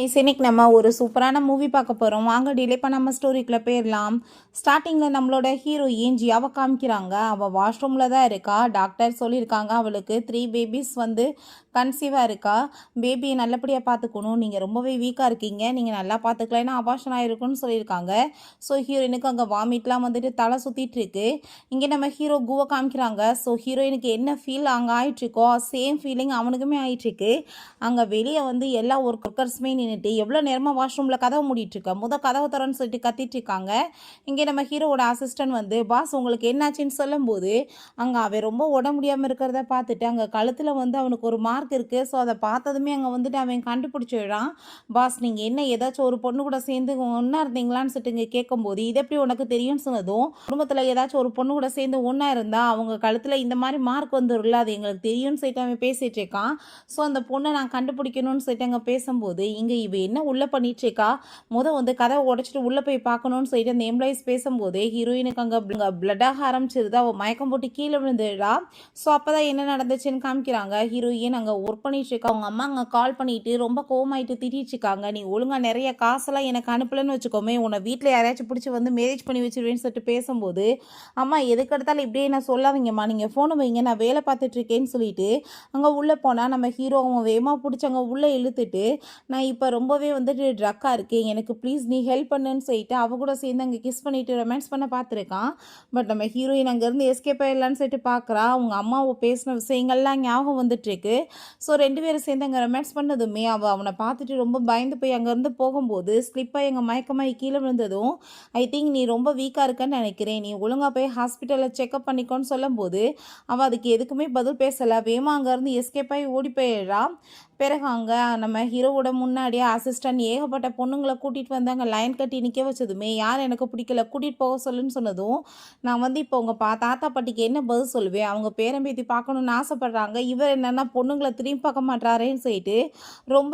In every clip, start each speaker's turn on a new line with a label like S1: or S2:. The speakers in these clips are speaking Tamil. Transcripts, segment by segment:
S1: இன்னைக்கு நம்ம ஒரு சூப்பரான மூவி பார்க்க போகிறோம். வாங்க டிலே பண்ணாமல் ஸ்டோரிக்குள்ளே போயிடலாம். ஸ்டார்டிங்கில் நம்மளோட ஹீரோயின் ஜியாவை காமிக்கிறாங்க. அவள் வாஷ்ரூமில் தான் இருக்கா. டாக்டர் சொல்லியிருக்காங்க அவளுக்கு 3 பேபிஸ் கன்சீவாக இருக்கா. பேபியை நல்லபடியாக பார்த்துக்கணும். நீங்கள் ரொம்பவே வீக்காக இருக்கீங்க. நீங்கள் நல்லா பார்த்துக்கலைன்னா அபார்ஷன் ஆகிருக்குன்னு சொல்லியிருக்காங்க. ஸோ ஹீரோயினுக்கு அங்கே வாமிட்லாம் தலை சுற்றிட்டு இருக்கு. இங்கே நம்ம ஹீரோ குவை காமிக்கிறாங்க. ஸோ ஹீரோயினுக்கு என்ன ஃபீல் அங்கே ஆயிட்டுருக்கோ சேம் ஃபீலிங் அவனுக்குமே ஆயிட்டுருக்கு. அங்கே வெளியே எல்லா ஒர்க்கர்ஸுமே நின்றுட்டு எவ்வளோ நேரமாக வாஷ்ரூமில் கதவை மூடிட்டுருக்கா. கதவை தரன்னு சொல்லிட்டு கத்திட்டு இருக்காங்க. இங்கே நம்ம ஹீரோவோட அசிஸ்டன்ட் பாஸ் உங்களுக்கு என்னாச்சுன்னு சொல்லும்போது அங்கே அவன் ரொம்ப உடம்பு முடியாமல் இருக்கிறத பார்த்துட்டு அங்கே கழுத்தில் அவனுக்கு ஒரு மார்க் இருக்குது. ஸோ அதை பார்த்ததுமே அங்கே அவன் கண்டுபிடிச்சிடுறான். பாஸ் நீங்கள் என்ன ஏதாச்சும் ஒரு பொண்ணு கூட சேர்ந்து ஒன்றா இருந்தீங்களான்னு சொல்லிட்டு இங்கே கேட்கும்போது இது எப்படி உனக்கு தெரியும்னு சொன்னதும் குடும்பத்தில் ஏதாச்சும் ஒரு பொண்ணு கூட சேர்ந்து ஒன்றா இருந்தால் அவங்க கழுத்தில் இந்த மாதிரி மார்க் வந்துடும்ல, அது எங்களுக்கு தெரியும்னு சொல்லிட்டு அவன் பேசிகிட்டு இருக்கான். ஸோ அந்த பொண்ணை நான் கண்டுபிடிக்கணும்னு சொல்லிட்டு அங்கே பேசும்போது இங்கே இவ என்ன உள்ளே பண்ணிட்டுருக்கா, கதவை உடைச்சிட்டு உள்ளே போய் பார்க்கணும்னு சொல்லிட்டு அந்த எம்ப்ளாயிஸ் பேசும்போதே ஹீரோயினுக்கு அங்கே பிளட்டாக ஆரம்பிச்சிருது. அவள் மயக்கம் போட்டு கீழே விழுந்துடுறா. ஸோ அப்போ தான் என்ன நடந்துச்சுன்னு காமிக்கிறாங்க. ஹீரோயின் அங்கே ஒர்க் பண்ணிட்டுருக்கா. அவங்க அம்மா அங்கே கால் பண்ணிட்டு ரொம்ப கோவமாயிட்டு திட்டிட்டுருக்காங்க. நீ ஒழுங்காக நிறைய காசெல்லாம் எனக்கு அனுப்பலன்னு வச்சுக்கோமே, உன்னை வீட்டில் யாரையாச்சும் பிடிச்சி மேரேஜ் பண்ணி வச்சிருவேன்னு சொல்லிட்டு பேசும்போது அம்மா எதுக்கு எடுத்தாலும் இப்படியே என்ன சொல்லாதீங்கம்மா, நீங்கள் ஃபோனை வைங்க நான் வேலை பார்த்துட்ருக்கேன்னு சொல்லிட்டு அங்கே உள்ளே போனால் நம்ம ஹீரோ அவங்க வேகமாக பிடிச்சி அங்கே உள்ளே இழுத்துட்டு நான் இப்போ ரொம்பவே ட்ரக்காக இருக்கேன், எனக்கு ப்ளீஸ் நீ ஹெல்ப் பண்ணுன்னு சொல்லிட்டு அவ கூட சேர்ந்து அங்கே கிஸ் பண்ணிவிட்டு ரொமான்ஸ் பண்ண பார்த்துருக்கான். பட் நம்ம ஹீரோயின் அங்கேருந்து எஸ்கேப் ஆயிடலான்னு சொல்லிட்டு பார்க்குறா. அவங்க அம்மாவை பேசின விஷயங்கள்லாம் ஞாபகம் வந்துட்டுருக்கு. ஸோ 2 பேரும் சேர்ந்து அங்கே ரொமான்ஸ் பண்ணதுமே அவனை பார்த்துட்டு ரொம்ப பயந்து போய் அங்கேருந்து போகும்போது ஸ்லிப்பாக எங்கள் மயக்கமாகி கீழே விழுந்ததும் ஐ திங்க் நீ ரொம்ப வீக்காக இருக்கன்னு நினைக்கிறேன், நீ ஒழுங்காக போய் ஹாஸ்பிட்டலில் செக்அப் பண்ணிக்கோன்னு சொல்லும்போது அவள் அதுக்கு எதுக்குமே பதில் பேசலை. வேமா அங்கேருந்து எஸ்கேப் ஆகி ஓடி போயிடுறா. பிறகு அங்கே நம்ம ஹீரோவோட முன்னாடியே அசிஸ்டன்ட் ஏகப்பட்ட பொண்ணுங்களை கூட்டிகிட்டு அங்கே லைன் கட்டி நிற்க வச்சதுமே யார் எனக்கு பிடிக்கல கூட்டிகிட்டு போக சொல்லுன்னு சொன்னதும் நான் இப்போ உங்கள் தாத்தா பாட்டிக்கு என்ன பதில் சொல்லுவேன், அவங்க பேரம்பேத்தி பார்க்கணுன்னு ஆசைப்பட்றாங்க, இவர் என்னென்னா பொண்ணுங்களை திரும்பி பார்க்க மாட்டாரேன்னு சொல்லிட்டு ரொம்ப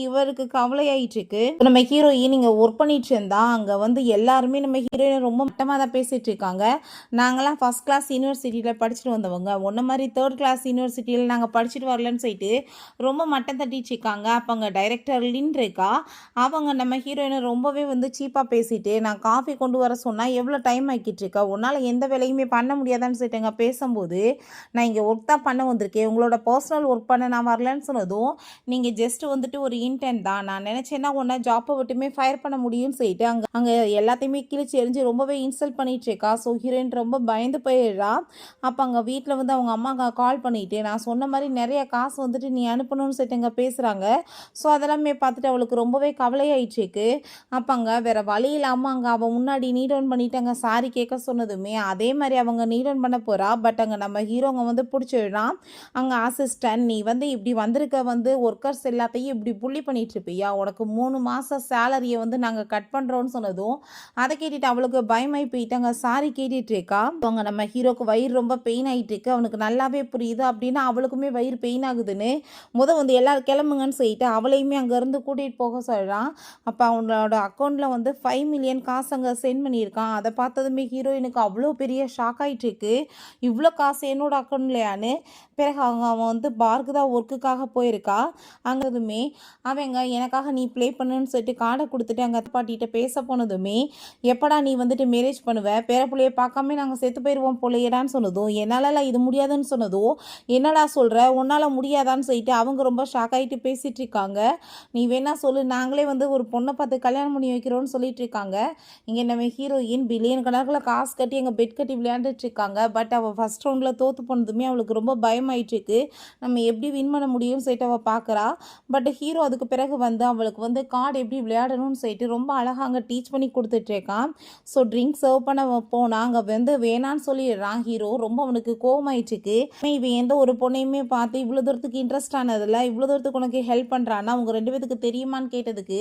S1: இவருக்கு கவலையாயிட்டுருக்கு. நம்ம ஹீரோயின் இங்கே ஒர்க் பண்ணிட்டு இருந்தா அங்கே எல்லாருமே நம்ம ஹீரோயின் ரொம்ப மட்டமாக தான் பேசிகிட்டு இருக்காங்க. நாங்களாம் ஃபஸ்ட் கிளாஸ் யூனிவர்சிட்டியில் படிச்சுட்டு வந்தவங்க, ஒன்றை மாதிரி 3rd கிளாஸ் யூனிவர்சிட்டியில் நாங்கள் படிச்சுட்டு வரலன்னு சொல்லிட்டு ரொம்ப மட்டம் தட்டிச்சிருக்காங்க. அப்போ அங்கே டைரக்டர் லின் இருக்கா. அவங்க நம்ம ஹீரோயினை ரொம்பவே சீப்பாக பேசிட்டு நான் காஃபி கொண்டு வர சொன்னால் எவ்வளோ டைம் ஆக்கிட்டு இருக்கா, உன்னால் எந்த வேலையுமே பண்ண முடியாதான்னு சொல்லிட்டு அங்கே பேசும்போது நான் இங்கே ஒர்க் தான் பண்ண வந்திருக்கேன், உங்களோட பர்சனல் ஒர்க் பண்ண நான் வரலன்னு சொன்னதும் நீங்கள் ஜஸ்ட் ஒரு இன்டென்ட் தான், நான் நினச்சேன்னா உன்னை ஜாப்பை விட்டுமே ஃபயர் பண்ண முடியும்னு சொல்லிட்டு அங்கே எல்லாத்தையுமே கிழிச்சு எரிஞ்சு ரொம்பவே இன்சல்ட் பண்ணிட்டு இருக்கா. ஸோ ஹீரோயின் ரொம்ப பயந்து போயிடுறா. அப்போ அங்கே வீட்டில் அவங்க அம்மா கால் பண்ணிட்டு நான் சொன்ன மாதிரி நிறைய காசு நீ அனுப்பணும்னு சொல்லிட்டு பேசுகிறாங்க. ஸோ அதெல்லாமே பார்த்துட்டு அவளுக்கு ரொம்பவே கவலையாயிடுச்சுக்கு. அப்போ அங்கே வேறு வழி இல்லாமல் அவள் முன்னாடி நீட் டவுன் பண்ணிவிட்டு அங்கே சாரி கேட்க சொன்னதுமே அதே மாதிரி அவங்க நீட் டவுன் பண்ண போகிறா. பட் அங்கே நம்ம ஹீரோங்க பிடிச்சிடுறான். அங்கே அசிஸ்டன்ட் நீ இப்படி வந்திருக்க ஒர்க்கர்ஸ் எல்லாத்தையும் இப்படி புள்ளி பண்ணிட்டு இருப்பியா, உனக்கு 3 மாதம் சேலரியை நாங்கள் கட் பண்ணுறோன்னு சொன்னதும் அதை கேட்டுட்டு அவளுக்கு பயமாகி போயிட்டு அங்கே சாரி கேட்டுட்டு இருக்கா. அவங்க நம்ம ஹீரோக்கு வயிறு ரொம்ப பெயின் ஆகிட்டு இருக்கு. அவனுக்கு நல்லாவே புரியுது அப்படின்னா அவளுக்குமே வயிறு பெயின் ஆகுதுன்னு எல்லாரும் கிளம்புங்கன்னு சொல்லிட்டு அவளையுமே அங்கேருந்து கூட்டிகிட்டு போக சொல்கிறான். அப்போ அவனோட அக்கௌண்ட்டில் 5 மில்லியன் காசு அங்கே சென்ட் பண்ணியிருக்கான். அதை பார்த்ததுமே ஹீரோயினுக்கு அவ்வளோ பெரிய ஷாக் ஆகிட்டு இருக்கு. இவ்வளோ காசு என்னோட அக்கௌண்ட்லையான்னு. பிறகு அவன் பார்க்கு தான் ஒர்க்குக்காக போயிருக்கா. அங்கேதுமே அவங்க எனக்காக நீ ப்ளே பண்ணுன்னு சொல்லிட்டு கார்டை கொடுத்துட்டு அங்கே பாட்டிகிட்ட பேச போனதுமே எப்படா நீ மேரேஜ் பண்ணுவேன், பேரப்பிள்ளையை பார்க்காம நாங்கள் செத்து போயிடுவோம் போலையேடான்னு சொன்னதும் என்னாலலாம் இது முடியாதுன்னு சொன்னதும் என்னடா சொல்கிற உன்னால் முடியாதான்னு சொல்லிட்டு அவங்க ரொம்ப ஷாக் ஆகிட்டு பேசிகிட்டு இருக்காங்க. நீ வேணா சொல்லு, நாங்களே ஒரு பொண்ணை பார்த்து கல்யாணம் பண்ணி வைக்கிறோன்னு சொல்லிட்டு இருக்காங்க. இங்கே நம்ம ஹீரோயின் பில்லியன் கணக்கில் காசு கட்டி எங்கள் பெட் கட்டி விளையாண்டுட்டு இருக்காங்க. பட் அவள் ஃபஸ்ட் ரவுண்டில் தோற்று போனதுமே அவளுக்கு ரொம்ப பயமாயிட்டுருக்கு. நம்ம எப்படி வின் பண்ண முடியும்னு சொல்லிட்டு அவள் பார்க்குறா. பட் ஹீரோ அதுக்கு பிறகு அவளுக்கு கார்டு எப்படி விளையாடணும்னு சொல்லிட்டு ரொம்ப அழகாக அங்கே டீச் பண்ணி கொடுத்துட்ருக்கான். ஸோ ட்ரிங்க் சர்வ் பண்ண போனால் அங்கே வேணான்னு சொல்லிடுறான் ஹீரோ. ரொம்ப அவனுக்கு கோவமாயிட்டுருக்கு. இவன் எந்த ஒரு பொண்ணையுமே பார்த்து இவ்வளோ தூரத்துக்கு இன்ட்ரெஸ்ட் ஆனதில்ல, இவ்வளோ தூரத்துக்கு உனக்கு ஹெல்ப் பண்ணுறான்னா அவங்க 2 பேத்துக்கு தெரியுமான்னு கேட்டதுக்கு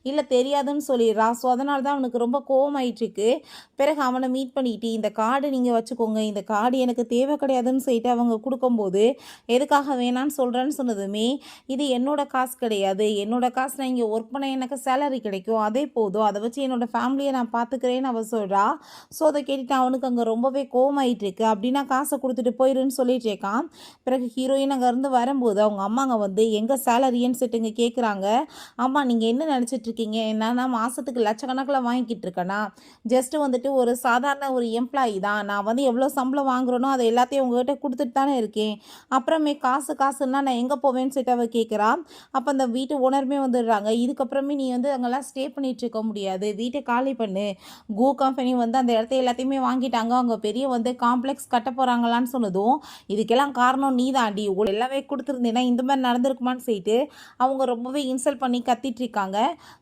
S1: இல்லை தெரியாதுன்னு சொல்லிடுறா. ஸோ அதனால தான் அவனுக்கு ரொம்ப கோவமாயிட்டுருக்கு. பிறகு அவனை மீட் பண்ணிட்டு இந்த கார்டு நீங்கள் வச்சுக்கோங்க, இந்த கார்டு எனக்கு தேவை கிடையாதுன்னு சொல்லிட்டு அவங்க கொடுக்கும்போது எதுக்காக வேணான்னு சொல்கிறேன்னு சொன்னதுமே இது என்னோட காசு கிடையாது, என்னோட காசு நான் இங்கே ஒர்க் பண்ண எனக்கு சேலரி கிடைக்கும், அதே போதும், அதை வச்சு என்னோட ஃபேமிலியை நான் பார்த்துக்கிறேன்னு அவள் சொல்கிறா. ஸோ அதை கேட்டுட்டு அவனுக்கு அங்கே ரொம்பவே கோவமாயிட்டுருக்கு. அப்படின்னா காசை கொடுத்துட்டு போயிருன்னு சொல்லிட்டு இருக்கான். பிறகு ஹீரோயின் அங்கேருந்து வரும்போது அவங்க அம்மா அங்கே போது எங்கே சேலரின்னு சொல்லிட்டு கேட்குறாங்க. ஆமாம், நீங்கள் என்ன நினச்சிட்டு இருக்கீங்க, என்னன்னா மாதத்துக்கு லட்சக்கணக்கில் வாங்கிக்கிட்டு இருக்கேனா? ஜஸ்ட்டு வந்துட்டு ஒரு சாதாரண ஒரு எம்ப்ளாயி தான். நான் வந்து எவ்வளோ சம்பளம் வாங்குறேனோ அதை எல்லாத்தையும் உங்ககிட்ட கொடுத்துட்டு தானே இருக்கேன். அப்புறமே காசுன்னா நான் எங்கே போவேன்னு சொல்லிட்டு அவ கேட்குறா. அப்போ அந்த வீட்டு ஓனருமே வந்துடுறாங்க. இதுக்கப்புறமே நீ வந்து அங்கெல்லாம் ஸ்டே பண்ணிட்டு இருக்க முடியாது, வீட்டை காலி பண்ணு. கம்பெனி வந்து அந்த இடத்த எல்லாத்தையுமே வாங்கிட்டாங்க. அவங்க பெரிய வந்து காம்ப்ளெக்ஸ் கட்ட போகிறாங்களான்னு சொன்னதும், இதுக்கெல்லாம் காரணம் நீ தாண்டி, எல்லாமே கொடுத்துருந்தேன்னா இந்த மாதிரி நடந்திருக்குமான்னு சொல்லிட்டு அவங்க ரொம்பவே இன்சல்ட் பண்ணி கத்திட்டு இருக்காங்க.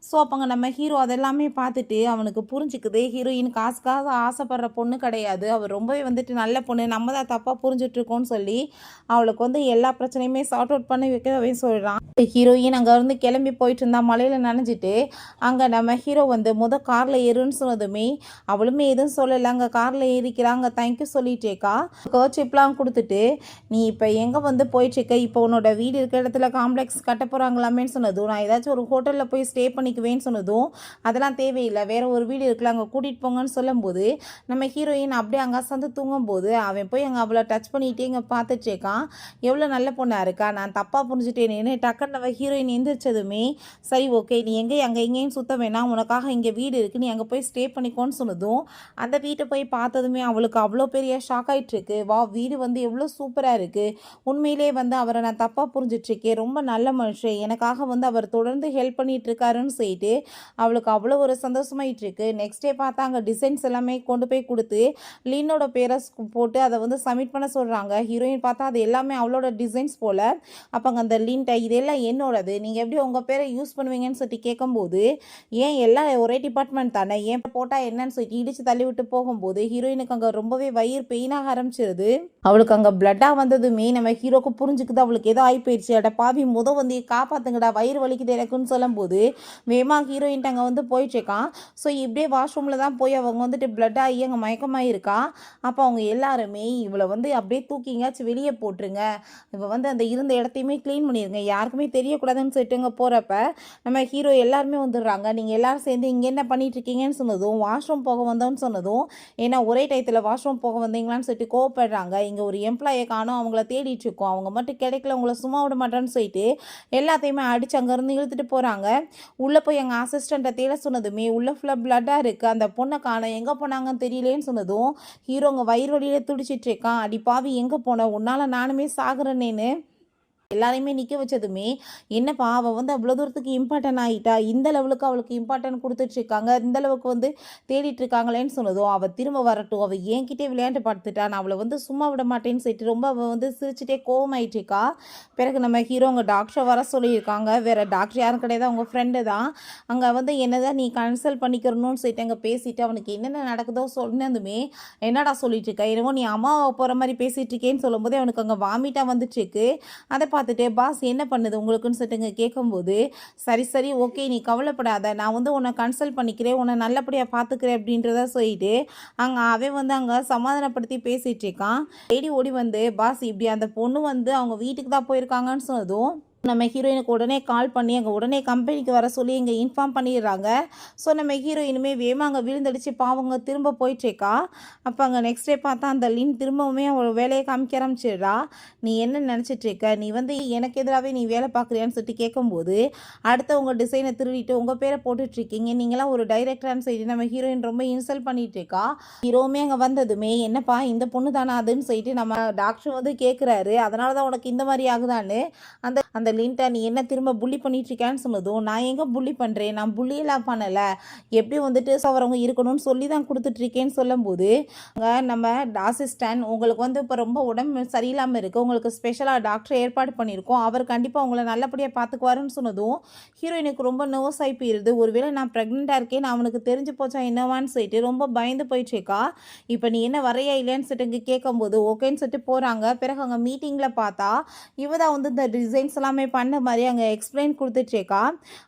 S1: ஸோ அப்போங்க நம்ம ஹீரோ அதெல்லாமே பார்த்துட்டு அவனுக்கு புரிஞ்சுக்குது, ஹீரோயின் காசுக்காக ஆசைப்படுற பொண்ணு கிடையாது, அவர் ரொம்பவே வந்துட்டு நல்ல பொண்ணு, நம்ம தான் தப்பாக புரிஞ்சிட்ருக்கோன்னு சொல்லி அவளுக்கு வந்து எல்லா பிரச்சனையுமே சார்ட் அவுட் பண்ணி வைக்கவே சொல்கிறான். ஹீரோயின் அங்கே இருந்து கிளம்பி போயிட்டு இருந்தா, மலையில் நனைஞ்சிட்டு. அங்கே நம்ம ஹீரோ வந்து காரில் ஏறுன்னு சொன்னதுமே அவளுமே எதுவும் சொல்லலை. அங்கே காரில் ஏறிக்கிறாங்க, தேங்க்யூ சொல்லிட்டேக்கா. கர்ச்சிப்லாம் கொடுத்துட்டு நீ இப்போ எங்கே வந்து போயிட்டுருக்க, இப்போ உன்னோட வீடு இருக்கிற இடத்துல காம்ப்ளெக்ஸ் கட்ட போகிறாங்களாமேன்னு சொன்னதும், நான் ஏதாச்சும் ஒரு ஹோட்டலில் போய் ஸ்டே பண்ணிக்குவேன்னு சொன்னதும், அதெல்லாம் தேவையில்லை, வேறு ஒரு வீடு இருக்குல்ல அங்கே கூட்டிகிட்டு போங்கன்னு சொல்லும்போது நம்ம ஹீரோயின் அப்படியே அங்கே அசந்து தூங்கும்போது அவன் போய் அங்கே அவளை டச் பண்ணிகிட்டே இங்கே பார்த்துட்ருக்கான். எவ்வளோ நல்ல பொண்ணாக இருக்கா, நான் தப்பாக புரிஞ்சுட்டேனேன்னு டக்குன்னு நம்ம ஹீரோயின் எந்திரிச்சதுமே, சரி ஓகே நீ அங்கே எங்கேயும் சுத்த வேணாம், உனக்காக இங்கே வீடு இருக்குது, நீ அங்கே போய் ஸ்டே பண்ணிக்கோன்னு சொன்னதும் அந்த வீட்டை போய் பார்த்ததுமே அவளுக்கு அவ்வளோ பெரிய ஷாக் ஆகிட்டுருக்கு. வா, வீடு வந்து எவ்வளோ சூப்பராக இருக்குது, உண்மையிலே வந்து அவரை நான் தப்பாக புரிஞ்சிட்ருக்கேன், ரொம்ப நல்ல மனுஷன், எனக்காக வந்து அவர் தொடர்ந்து ஹெல்ப் பண்ணிகிட்டு இருக்காருன்னு சொல்லிட்டு அவளுக்கு அவ்வளோ ஒரு சந்தோஷமாயிட்டுருக்கு. நெக்ஸ்ட் டே பார்த்தா அங்கே டிசைன்ஸ் எல்லாமே கொண்டு போய் கொடுத்து லின்னோட பேரை போட்டு அதை வந்து சப்மிட் பண்ண சொல்கிறாங்க. ஹீரோயின் பார்த்தா அது எல்லாமே அவளோட டிசைன்ஸ் போல். அப்போ அங்கே அந்த லின்ட்டை இதெல்லாம் என்னோடது, நீங்கள் எப்படி உங்கள் பேரை யூஸ் பண்ணுவீங்கன்னு சொல்லிட்டு கேட்கும்போது, ஏன் எல்லாம் ஒரே டிபார்ட்மெண்ட் தானே, ஏன் போட்டால் என்னன்னு சொல்லிட்டு இடித்து தள்ளி விட்டு போகும்போது ஹீரோயினுக்கு அங்கே ரொம்பவே வயிறு பெயினாக ஆரம்பிச்சிருது. அவளுக்கு அங்கே பிளட்டாக வந்ததுமே நம்ம ஹீரோக்கு புரிஞ்சுக்குது அவளுக்கு ஏதோ ஆகி போயிடுச்சு. அட பாவி, வந்து காப்பாற்றுங்கடா, வயிறு வலிக்குது எனக்குன்னு சொல்லும்போது வேகமாக ஹீரோயின்ட்டு அங்கே வந்து போயிட்டுருக்கான். ஸோ இப்படியே வாஷ்ரூமில் தான் போய் அவங்க வந்துட்டு பிளட் ஆகி அங்கே மயக்கமாக இருக்கா. அப்போ அவங்க எல்லாருமே இவளை வந்து அப்படியே தூக்கிங்காச்சும் வெளியே போட்டுருங்க, இவள் வந்து அந்த இருந்த இடத்தையுமே க்ளீன் பண்ணிடுங்க, யாருக்குமே தெரியக்கூடாதுன்னு சொல்லிட்டு இங்கே போகிறப்ப நம்ம ஹீரோ எல்லாருமே வந்துடுறாங்க. நீங்கள் எல்லோரும் சேர்ந்து இங்கே என்ன பண்ணிகிட்ருக்கீங்கன்னு சொன்னதும், வாஷ்ரூம் போக வந்தோன்னு சொன்னதும், ஏன்னா ஒரே டயத்தில் வாஷ்ரூம் போக வந்தீங்களான்னு சொல்லிட்டு கோவப்படுறாங்க. இங்கே ஒரு எம்ப்ளாயை காணும், அவங்கள தேடிட்டுருக்கோம், அவங்க மட்டும் கிடைக்கல, உங்களை சும்மா விட மாட்டேன்னு சொல்லிட்டு எல்லாத்தையுமே அடித்து அங்கேருந்து இழுத்துட்டு போகிறாங்க. உள்ளே போய் எங்கள் அசிஸ்டண்ட்டை தேட சொன்னதுமே உள்ளே ஃபுல்லாக பிளட்டாக இருக்குது, அந்த பொண்ணை காணோம், எங்கே போனாங்கன்னு தெரியலேன்னு சொன்னதும் ஹீரோங்க வயிறு வழியில் துடிச்சிட்டு இருக்கான். அடி பாவி, எங்கே போன, உன்னால் நானுமே சாகுறேனேன்னு எல்லாரையுமே நிற்க வச்சதுமே, என்னப்பா அவள் வந்து அவ்வளோ தூரத்துக்கு இம்பார்ட்டன் ஆகிட்டா, இந்த லெவலுக்கு அவளுக்கு இம்பார்ட்டன்ட் கொடுத்துட்ருக்காங்க, இந்த அளவுக்கு வந்து தேடிட்டு இருக்காங்களேன்னு சொன்னதும், அவள் திரும்ப வரட்டும், அவள் என்கிட்டே விளையாண்டு பார்த்துட்டா, நான் அவளை வந்து சும்மா விட மாட்டேன்னு சொல்லிட்டு ரொம்ப அவள் வந்து சிரிச்சுட்டே கோவமாயிட்டுருக்கா. பிறகு நம்ம ஹீரோங்க டாக்டரை வர சொல்லியிருக்காங்க. வேறு டாக்டர் யாரும் கிடையாது, அவங்க ஃப்ரெண்டு தான். அங்கே வந்து என்னதான் நீ கன்சல்ட் பண்ணிக்கிறணும்னு சொல்லிட்டு அங்கே பேசிட்டு அவனுக்கு என்னென்ன நடக்குதோ சொன்னதுமே, என்னடா சொல்லிட்டு இருக்க, என்னமோ நீ அம்மாவை போகிற மாதிரி பேசிகிட்டு இருக்கேன்னு சொல்லும்போது அவனுக்கு அங்கே வாமிட்டாக வந்துட்டுருக்கு. அதை பார்த்துட்டு பாஸ் என்ன பண்ணுது உங்களுக்குன்னு சொல்லிட்டுங்க கேட்கும்போது, சரி ஓகே நீ கவலைப்படாத, நான் வந்து உன்னை கன்சல்ட் பண்ணிக்கிறேன், உன்னை நல்லபடியாக பார்த்துக்கிறேன் அப்படின்றத சொல்லிட்டு அவன் வந்து அங்கே சமாதானப்படுத்தி பேசிகிட்டு இருக்கான். தேடி ஓடி வந்து பாஸ் இப்படி அந்த பொண்ணு வந்து அவங்க வீட்டுக்கு தான் போயிருக்காங்கன்னு சொன்னதும் நம்ம ஹீரோயினுக்கு உடனே கால் பண்ணி அங்கே உடனே கம்பெனிக்கு வர சொல்லி இங்கே இன்ஃபார்ம் பண்ணிடுறாங்க. ஸோ நம்ம ஹீரோயினுமே வேகமாக அங்கே விழுந்தடிச்சு பாவங்க திரும்ப போயிட்டுருக்கா. அப்போ அங்கே நெக்ஸ்ட் டே பார்த்தா அந்த லின் திரும்பவுமே அவள் வேலையை காமிக்க ஆரம்பிச்சிடுறா. நீ என்ன நினச்சிட்ருக்க, நீ வந்து எனக்கு எதிராகவே நீ வேலை பார்க்குறியான்னு சொல்லிட்டு கேட்கும்போது, அடுத்தவங்க டிசைனை திருடிட்டு உங்கள் பேரை போட்டுட்ருக்கீங்க, நீங்களாம் ஒரு டைரக்டரான்னு சொல்லிட்டு நம்ம ஹீரோயின் ரொம்ப இன்சல்ட் பண்ணிகிட்டு இருக்கா. ஹீரோவுமே அங்கே வந்ததுமே, என்னப்பா இந்த பொண்ணு தானே அதுன்னு சொல்லிட்டு நம்ம டாக்டர் வந்து கேட்குறாரு, அதனால தான் உனக்கு இந்த மாதிரி ஆகுதான்னு. அந்த லின்ட்டை நீ என்ன திரும்ப புள்ளி பண்ணிட்டு இருக்கான்னு சொன்னதும், நான் எங்கே புள்ளி பண்ணுறேன், நான் புள்ளியெல்லாம் பண்ணலை, எப்படி வந்துட்டு அவரவங்க இருக்கணும்னு சொல்லி தான் கொடுத்துட்ருக்கேன்னு சொல்லும்போது, அங்கே நம்ம அசிஸ்டன்ட் உங்களுக்கு வந்து இப்போ ரொம்ப உடம்பு சரியில்லாமல் இருக்குது, உங்களுக்கு ஸ்பெஷலாக டாக்டர் ஏற்பாடு பண்ணியிருக்கோம், அவர் கண்டிப்பாக உங்களை நல்லபடியாக பார்த்துக்குவாருன்னு சொன்னதும் ஹீரோயினுக்கு ரொம்ப நர்வஸ் ஆகி போயிடுது. ஒருவேளை நான் ப்ரெக்னெண்ட்டாக இருக்கேன், நான் அவனுக்கு தெரிஞ்சு போச்சா என்னவான்னு சொல்லிட்டு ரொம்ப பயந்து போயிட்டுருக்கா. இப்போ நீ என்ன வரையா இல்லையான்னு சொல்லிட்டு கேட்கும்போது ஓகேன்னு சொல்லிட்டு போகிறாங்க. பிறகு அங்கே மீட்டிங்கில் பார்த்தா இவ தான் வந்து இந்த டிசைன்ஸ் எல்லாமே பண்ண மாதிரி அங்கே எக்ஸ்பிளைன் கொடுத்துட்ருக்கா.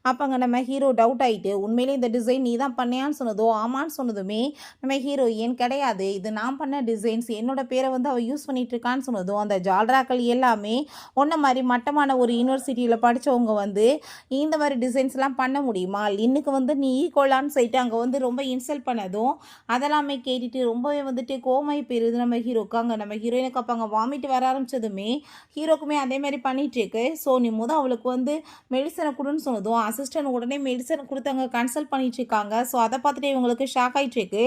S1: அப்போ அங்கே நம்ம ஹீரோ டவுட் ஆகிட்டு, உண்மையிலே இந்த டிசைன் நீ தான் பண்ணியான்னு சொன்னதோ, ஆமான்னு சொன்னதுமே நம்ம ஹீரோ ஏன் கிடையாது, இது நான் பண்ண டிசைன்ஸ், என்னோட பேரை வந்து அவள் யூஸ் பண்ணிட்டு இருக்கான்னு சொன்னதும், அந்த ஜால்ராக்கள் எல்லாமே ஒன்றை மாதிரி மட்டமான ஒரு யூனிவர்சிட்டியில் படித்தவங்க வந்து இந்த மாதிரி டிசைன்ஸ்லாம் பண்ண முடியுமா, இன்னுக்கு வந்து நீ ஈக்குவலான்னு சொல்லிட்டு அங்கே வந்து ரொம்ப இன்சல்ட் பண்ணதும் அதெல்லாமே கேட்டுட்டு ரொம்பவே வந்துட்டு கோமாய் போயிருது நம்ம ஹீரோக்கு. அங்கே நம்ம ஹீரோயினுக்கு அப்போ அங்கே வாமிட்டு வர ஆரம்பிச்சதுமே ஹீரோக்குமே அதே மாதிரி பண்ணிகிட்ருக்கு. ஸோ நீ அவளுக்கு வந்து மெடிசனை கொடுன்னு சொன்னதும் அசிஸ்டன்ட் உடனே மெடிசனை கொடுத்து அங்கே கன்சல்ட் பண்ணிட்டு இருக்காங்க. ஸோ அதை பார்த்துட்டு இவங்களுக்கு ஷாக் ஆகிட்டு இருக்கு.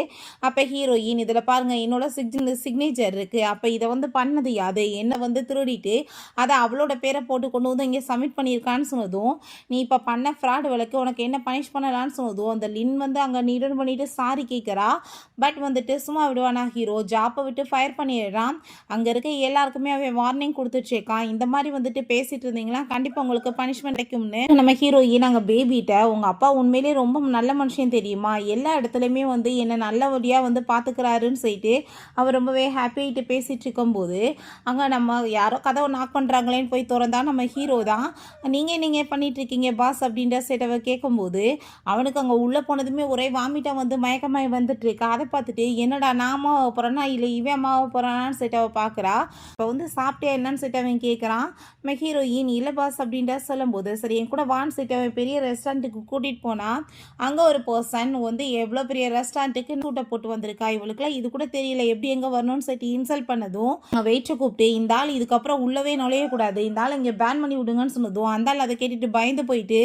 S1: அப்போ ஹீரோயின் இதில் பாருங்கள் என்னோட சிக்னேச்சர் இருக்குது, அப்போ இதை வந்து பண்ணது யாது, என்னை வந்து திருடிட்டு அதை அவளோட பேரை போட்டு கொண்டு வந்து இங்கே சப்மிட் பண்ணியிருக்கான்னு சொன்னதும் நீ இப்போ பண்ண ஃப்ராட் விளக்கு உனக்கு என்ன பனிஷ் பண்ணலான்னு சொன்னதும் அந்த லின் வந்து அங்கே நீடன் பண்ணிட்டு சாரி கேட்குறா. பட் வந்துட்டு சும்மா விடுவானா ஹீரோ, ஜாப்பை விட்டு ஃபயர் பண்ணிடுறான். அங்கே இருக்க எல்லாருக்குமே அவன் வார்னிங் கொடுத்துட்ருக்கான், இந்த மாதிரி வந்துட்டு பேசிட்டு இருந்தீங்களா கண்டிப்பாக உங்களுக்கு பனிஷ்மெண்ட் கிடைக்கும்னு. நம்ம ஹீரோயின் அங்கே பேபிகிட்ட உங்கள் அப்பா உண்மையிலேயே ரொம்ப நல்ல மனுஷன் தெரியுமா, எல்லா இடத்துலையுமே வந்து என்னை நல்லபடியாக வந்து பார்த்துக்கிறாருன்னு சொல்லிட்டு அவர் ரொம்பவே ஹாப்பியாகிட்டு பேசிகிட்டு இருக்கும்போது அங்கே நம்ம யாரோ கதவை நாக் பண்ணுறாங்களேன்னு போய் திறந்தா நம்ம ஹீரோ தான். நீங்கள் பண்ணிகிட்ருக்கீங்க பாஸ் அப்படின்ற சேட்டவை கேட்கும்போது அவனுக்கு அங்கே உள்ளே போனதுமே ஒரே வாமிட்டாக வந்து மயக்கமாய் வந்துட்டுருக்கா. அதை பார்த்துட்டு என்னடா நான் அம்மாவை போகிறேன்னா இல்லை இவன் அம்மாவை போகிறானான்னு சேட்டாவை பார்க்குறா. இப்போ வந்து சாப்பிட்டியா என்னன்னு சேட்டவன் கேட்குறான். நம்ம ஹீரோயின் இல்லை பாஸ் அப்படின்ற சொல்லும்போது சரி என் கூட வான் சேட்டவன் பெரிய ரெஸ்டாரண்ட்டுக்கு கூட்டிகிட்டு போனால் அங்கே ஒரு பர்சன் வந்து எவ்வளோ பெரிய ரெஸ்டாரண்ட்டுக்கு சூட்டை போட்டு வந்திருக்கா, இவளுக்குலாம் இது கூட தெரியல எப்படி எங்கே வரணும்னு சொல்லிட்டு இன்சல்ட் பண்ணதும் வெயிட்டை கூப்பிட்டு இந்த ஆள் இதுக்கப்புறம் உள்ளவே நுழையக்கூடாது, இந்த ஆள் இங்கே பேன் பண்ணி விடுங்கன்னு சொன்னதும் அந்த ஆள் அதை கேட்டுட்டு பயந்து போயிட்டு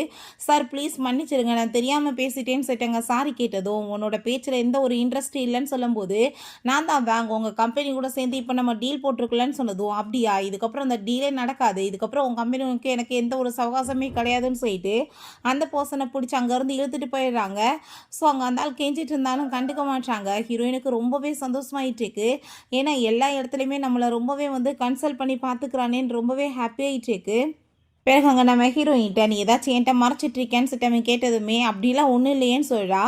S1: சார் ப்ளீஸ் மன்னிச்சிருங்க நான் தெரியாமல் பேசிட்டேன்னு சொல்லிட்டாங்க. சாரி கேட்டதும் உன்னோட பேச்சில் எந்த ஒரு இன்ட்ரெஸ்ட் இல்லைன்னு சொல்லும்போது நான் தான் வாங்க உங்கள் கம்பெனி கூட சேர்ந்து இப்போ நம்ம டீல் போட்டிருக்கலன்னு சொன்னதும் அப்படியா, இதுக்கப்புறம் அந்த டீலே நடக்காது, இதுக்கப்புறம் உங்கள் கம்பெனிக்கு எனக்கு எந்த ஒரு சவகாசமே கிடையாதுன்னு சொல்லிட்டு அந்த பர்சனை பிடிச்சி அங்கேருந்து இழுத்துட்டு போயிடுறாங்க. ஸோ அங்கே அந்த ஆள் கெஞ்சிட்டு இருந்தாலும் கண்டுக்க மாட்டாங்க. ஹீரோயினுக்கு ரொம்பவே சந்தோஷமாயிட்டு இருக்கு, ஏன்னா எல்லா இடத்துலையுமே நம்மளை ரொம்பவே வந்து கன்சல்ட் பண்ணி பார்த்துக்கிறானேன்னு ரொம்பவே ஹாப்பியாகிட்டு இருக்கு. பிறகு அங்கே நம்ம ஹீரோயின்ட்ட நீ ஏதாச்சும் என்கிட்ட மறைச்சிட்ருக்கேன்னு சொல்லிட்டு அவன் கேட்டதுமே அப்படிலாம் ஒன்றும் இல்லையேன்னு சொல்கிறா.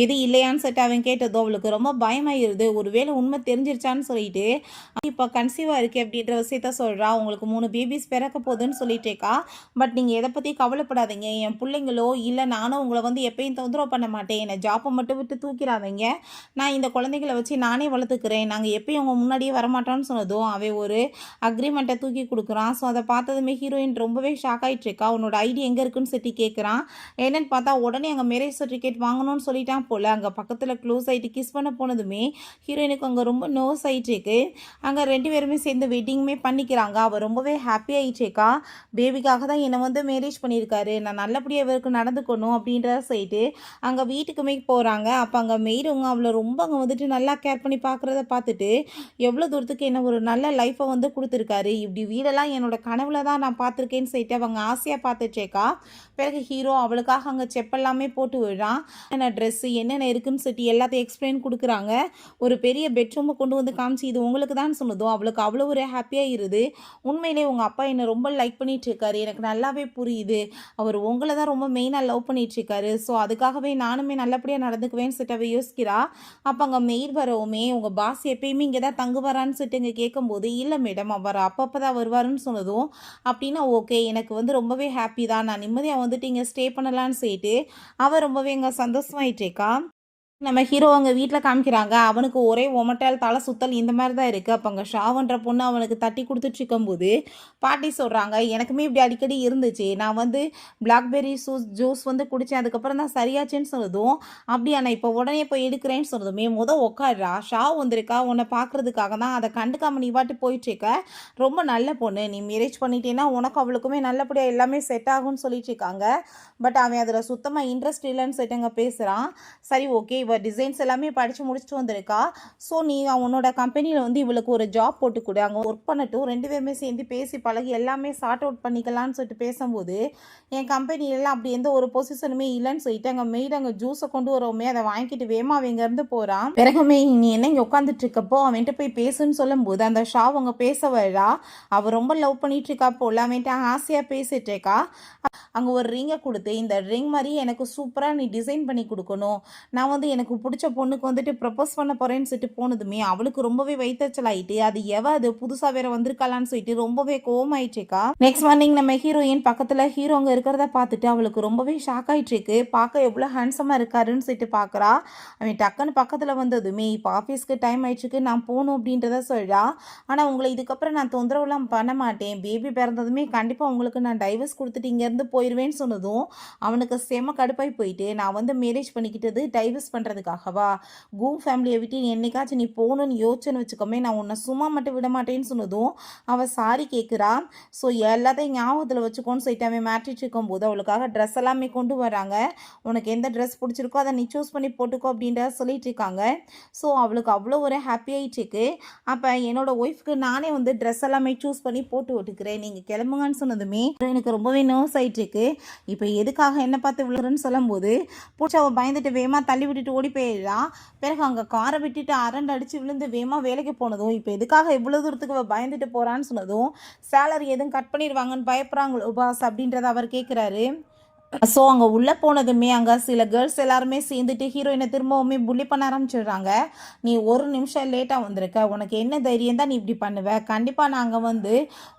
S1: எது இல்லையான்னு சொல்லிட்டு அவன் கேட்டதும் அவளுக்கு ரொம்ப பயமாயிருது, ஒருவேளை உண்மை தெரிஞ்சிருச்சான்னு சொல்லிட்டு இப்போ கன்சீவாக இருக்குது அப்படின்ற விஷயத்த சொல்கிறா. உங்களுக்கு 3 பேபிஸ் பிறக்க போகுதுன்னு சொல்லிட்டேக்கா. பட் நீங்கள் எதை பற்றி கவலைப்படாதீங்க, என் பிள்ளைங்களோ இல்லை நானும் உங்களை வந்து எப்பயும் தொந்தரவு பண்ண மாட்டேன், என்னை ஜாப்பை மட்டும் விட்டு தூக்கிடாதீங்க, நான் இந்த குழந்தைகளை வச்சு நானே வளர்த்துக்கிறேன், நாங்கள் எப்பயும் உங்கள் முன்னாடியே வரமாட்டோன்னு சொன்னதும் அவன் ஒரு அக்ரிமெண்ட்டை தூக்கி கொடுக்குறான். ஸோ அதை பார்த்ததுமே ஹீரோயின் ரொம்பவே ஷாக் ஆகிட்டு இருக்கா. உன்னோட ஐடி எங்கே இருக்குன்னு சொல்லி கேட்குறான். என்னன்னு பார்த்தா உடனே அங்கே மேரேஜ் சர்டிஃபிகேட் வாங்கணும்னு சொல்லிட்டான் போல். அங்கே பக்கத்தில் க்ளோஸ் ஆகிட்டு கிஸ் பண்ண போனதுமே ஹீரோயினுக்கு அங்கே ரொம்ப நர்வஸ் ஆகிட்டு இருக்கு. அங்கே 2 பேருமே சேர்ந்து வெட்டிங்குமே பண்ணிக்கிறாங்க. அவள் ரொம்பவே ஹாப்பி ஆகிட்டேக்கா. பேபிக்காக தான் என்னை வந்து மேரேஜ் பண்ணியிருக்காரு, நான் நல்லபடியாக இவருக்கு நடந்துக்கணும் அப்படின்றத சொல்லிட்டு அங்கே வீட்டுக்குமே போகிறாங்க. அப்போ அங்கே மெய்டுங்க அவளை ரொம்ப அங்கே வந்துட்டு நல்லா கேர் பண்ணி பார்க்குறத பார்த்துட்டு எவ்வளோ தூரத்துக்கு என்ன ஒரு நல்ல லைஃப்பை வந்து கொடுத்துருக்காரு, இப்படி வீடெல்லாம் என்னோட கனவுல தான் நான் பார்த்துருக்கேன்னு சொல்லிட்டு அவங்க ஆசையாக பார்த்துட்டேக்கா. பிறகு ஹீரோ அவளுக்காக அங்கே செப்பெல்லாமே போட்டு விடுறான். என்ன ட்ரெஸ்ஸு என்னென்ன இருக்குன்னு சொல்லிட்டு எல்லாத்தையும் எக்ஸ்பிளைன் கொடுக்குறாங்க. ஒரு பெரிய பெட்ரூமை கொண்டு வந்து காமிச்சு இது உங்களுக்கு தான் சொன்னதும் அவளுக்கு அவ்வளோ ஒரு ஹாப்பியாக இருது. உண்மையிலே உங்கள் அப்பா என்னை ரொம்ப லைக் பண்ணிட்டு இருக்காரு, எனக்கு நல்லாவே புரியுது, அவர் உங்களை தான் ரொம்ப மெயினாக லவ் பண்ணிட்டு இருக்காரு, ஸோ அதுக்காகவே நானுமே நல்லபடியாக நடந்துக்குவேன்னு சொல்லிட்டு அவள் யோசிக்கிறா. அப்போ அங்கே மெயில் வரவுமே உங்கள் பாஸ் எப்பயுமே இங்கே தான் தங்குவாரான்னு சொல்லிட்டு இங்கே கேட்கும்போது இல்லை மேடம் அவர் அப்பப்போ தான் வருவாருன்னு சொன்னதும் அப்படின்னா ஓகே எனக்கு வந்து ரொம்பவே ஹாப்பி தான், நான் நிம்மதியாக வந்துட்டு இங்கே ஸ்டே பண்ணலான்னு சொல்லிட்டு அவள் ரொம்பவே இங்கே சந்தோஷமாயிட்டேக்கா. நம்ம ஹீரோ அங்கே வீட்டில் காமிக்கிறாங்க. அவனுக்கு ஒரே ஒமட்டல் தலை சுத்தல் இந்த மாதிரி தான் இருக்குது. அப்போ அங்கே ஷாவன்ற பொண்ணு அவனுக்கு தட்டி கொடுத்துட்டு இருக்கும்போது பாட்டி சொல்கிறாங்க எனக்குமே இப்படி அடிக்கடி இருந்துச்சு, நான் வந்து பிளாக்பெர்ரி ஜூஸ் வந்து குடித்தேன், அதுக்கப்புறம் தான் சரியாச்சுன்னு சொன்னதும் அப்படியா நான் இப்போ உடனே போய் எடுக்கிறேன்னு சொன்னதுமே உட்காடுறா, ஷாவ் வந்திருக்கா உன்னை பார்க்குறதுக்காக தான், அதை கண்டுக்காம நீ வாட்டி போயிட்டுருக்க, ரொம்ப நல்ல பொண்ணு, நீ மேரேஜ் பண்ணிட்டேன்னா உனக்கு அவளுக்குமே நல்லபடியாக எல்லாமே செட் ஆகும்னு சொல்லிட்டு இருக்காங்க. பட் அவன் அதில் சுத்தமாக இன்ட்ரெஸ்ட் இல்லைன்னு சொல்லிட்டு அங்கே பேசுகிறான். சரி ஓகே இவள் டிசைன்ஸ் எல்லாமே படித்து முடிச்சுட்டு வந்திருக்கா, ஸோ நீ அவனோட கம்பெனியில் வந்து இவளுக்கு ஒரு ஜாப் போட்டு கொடு, அங்கே ஒர்க் பண்ணட்டும், 2 பேருமே சேர்ந்து பேசி பழகி எல்லாமே சார்ட் அவுட் பண்ணிக்கலான்னு சொல்லிட்டு பேசும்போது என் கம்பெனிலெலாம் அப்படி எந்த ஒரு பொசிஷனுமே இல்லைன்னு சொல்லிட்டு அங்கே மெய்டு அங்கே ஜூஸை கொண்டு வரவுமே அதை வாங்கிட்டு வேமா அவங்கேருந்து போகிறான். பிறகுமே நீ என்ன இங்கே உட்காந்துட்டு இருக்கப்போ அவன்கிட்ட போய் பேசுன்னு சொல்லும்போது அந்த ஷா அவங்க பேச வரா. அவள் ரொம்ப லவ் பண்ணிட்டு இருக்கா போல, அவன்கிட்ட ஆசையாக பேசிட்டு இருக்கா. அங்கே ஒரு ரிங்கை கொடுத்து இந்த ரிங் மாதிரி எனக்கு சூப்பராக நீ டிசைன் பண்ணி கொடுக்கணும், நான் வந்து எனக்கு பிடிச்ச பொண்ணுக்கு வந்துட்டு ப்ரப்போஸ் பண்ண போகிறேன்னு சொல்லிட்டு போனதுமே அவளுக்கு ரொம்பவே வைத்தச்சல் ஆகிட்டு அது அது புதுசாக வேற வந்திருக்கலான்னு சொல்லிட்டு ரொம்பவே கோவமாயிட்டுருக்கா. நெக்ஸ்ட் மார்னிங் நம்ம ஹீரோயின் பக்கத்தில் ஹீரோ அங்கே இருக்கிறத பார்த்துட்டு அவளுக்கு ரொம்பவே ஷாக் ஆகிட்டுருக்கு. பார்க்க எவ்வளோ ஹேண்ட்ஸமாக இருக்காருன்னு சொல்லிட்டு பார்க்குறா. அவன் டக்குன்னு பக்கத்தில் வந்ததுமே இப்போ ஆஃபீஸ்க்கு டைம் ஆயிடுச்சுக்கு நான் போகணும் அப்படின்றத சொல்கிறா. ஆனால் உங்களை இதுக்கப்புறம் நான் தொந்தரவுலாம் பண்ண மாட்டேன், பேபி பிறந்ததுமே கண்டிப்பாக உங்களுக்கு நான் டைவர்ஸ் கொடுத்துட்டு இங்கேருந்து போயிடுவேன்னு சொன்னதும் அவனுக்கு செம கடுப்பாய் போயிட்டு நான் வந்து மேரேஜ் பண்ணிக்கிட்டது டைவர்ஸ் பண்ணுறது பண்ணுறதுக்காகவா? கூம் ஃபேமிலியை விட்டு நீ என்னைக்காச்சும் நீ போகணுன்னு யோசிச்சுன்னு வச்சுக்கோமே, நான் உன்னை சும்மா மட்டும் விட மாட்டேன்னு சொன்னதும் அவள் சாரி கேட்குறா. ஸோ எல்லாத்தையும் ஞாபகத்தில் வச்சுக்கோன்னு சொல்லிட்டு அவன் மாட்டிட்டு இருக்கும்போது அவளுக்காக ட்ரெஸ் எல்லாமே கொண்டு வராங்க. உனக்கு எந்த ட்ரெஸ் பிடிச்சிருக்கோ அதை நீ சூஸ் பண்ணி போட்டுக்கோ அப்படின்றத சொல்லிட்டு இருக்காங்க. ஸோ அவளுக்கு அவ்வளோ ஒரு ஹாப்பி ஆகிட்டு இருக்கு. அப்போ என்னோட ஒய்ஃப்க்கு நானே வந்து ட்ரெஸ் எல்லாமே சூஸ் பண்ணி போட்டு விட்டுக்கிறேன், நீங்கள் கிளம்புங்கன்னு சொன்னதுமே எனக்கு ரொம்பவே நர்வஸ் ஆகிட்டு இருக்கு. இப்போ எதுக்காக என்ன பார்த்து விழுறன்னு சொல்லும்போது பூச்சி அவள் பயந்துட்டு வேமா தள்ளி விட்டுட்டு ஓடி போயிடா. பிறகு அங்கே காரை விட்டுட்டு அரண்டு அடித்து விழுந்து வேமா வேலைக்கு போனதும் இப்போ எதுக்காக இவ்வளோ தூரத்துக்கு அவள் பயந்துட்டு போகிறான்னு சொன்னதும் சேலரி எதுவும் கட் பண்ணிடுவாங்கன்னு பயப்படுறாங்களோ பாஸ் அப்படின்றத அவர் கேட்குறாரு. ஸோ அங்கே உள்ளே போனதுமே அங்கே சில கேர்ள்ஸ் எல்லாருமே சேர்ந்துட்டு ஹீரோயினை திரும்பவுமே புள்ளி பண்ண ஆரம்பிச்சிடுறாங்க. நீ ஒரு நிமிஷம் லேட்டாக வந்திருக்க, உனக்கு என்ன தைரியம் தான் நீ இப்படி பண்ணுவ, கண்டிப்பாக நாங்கள் வந்து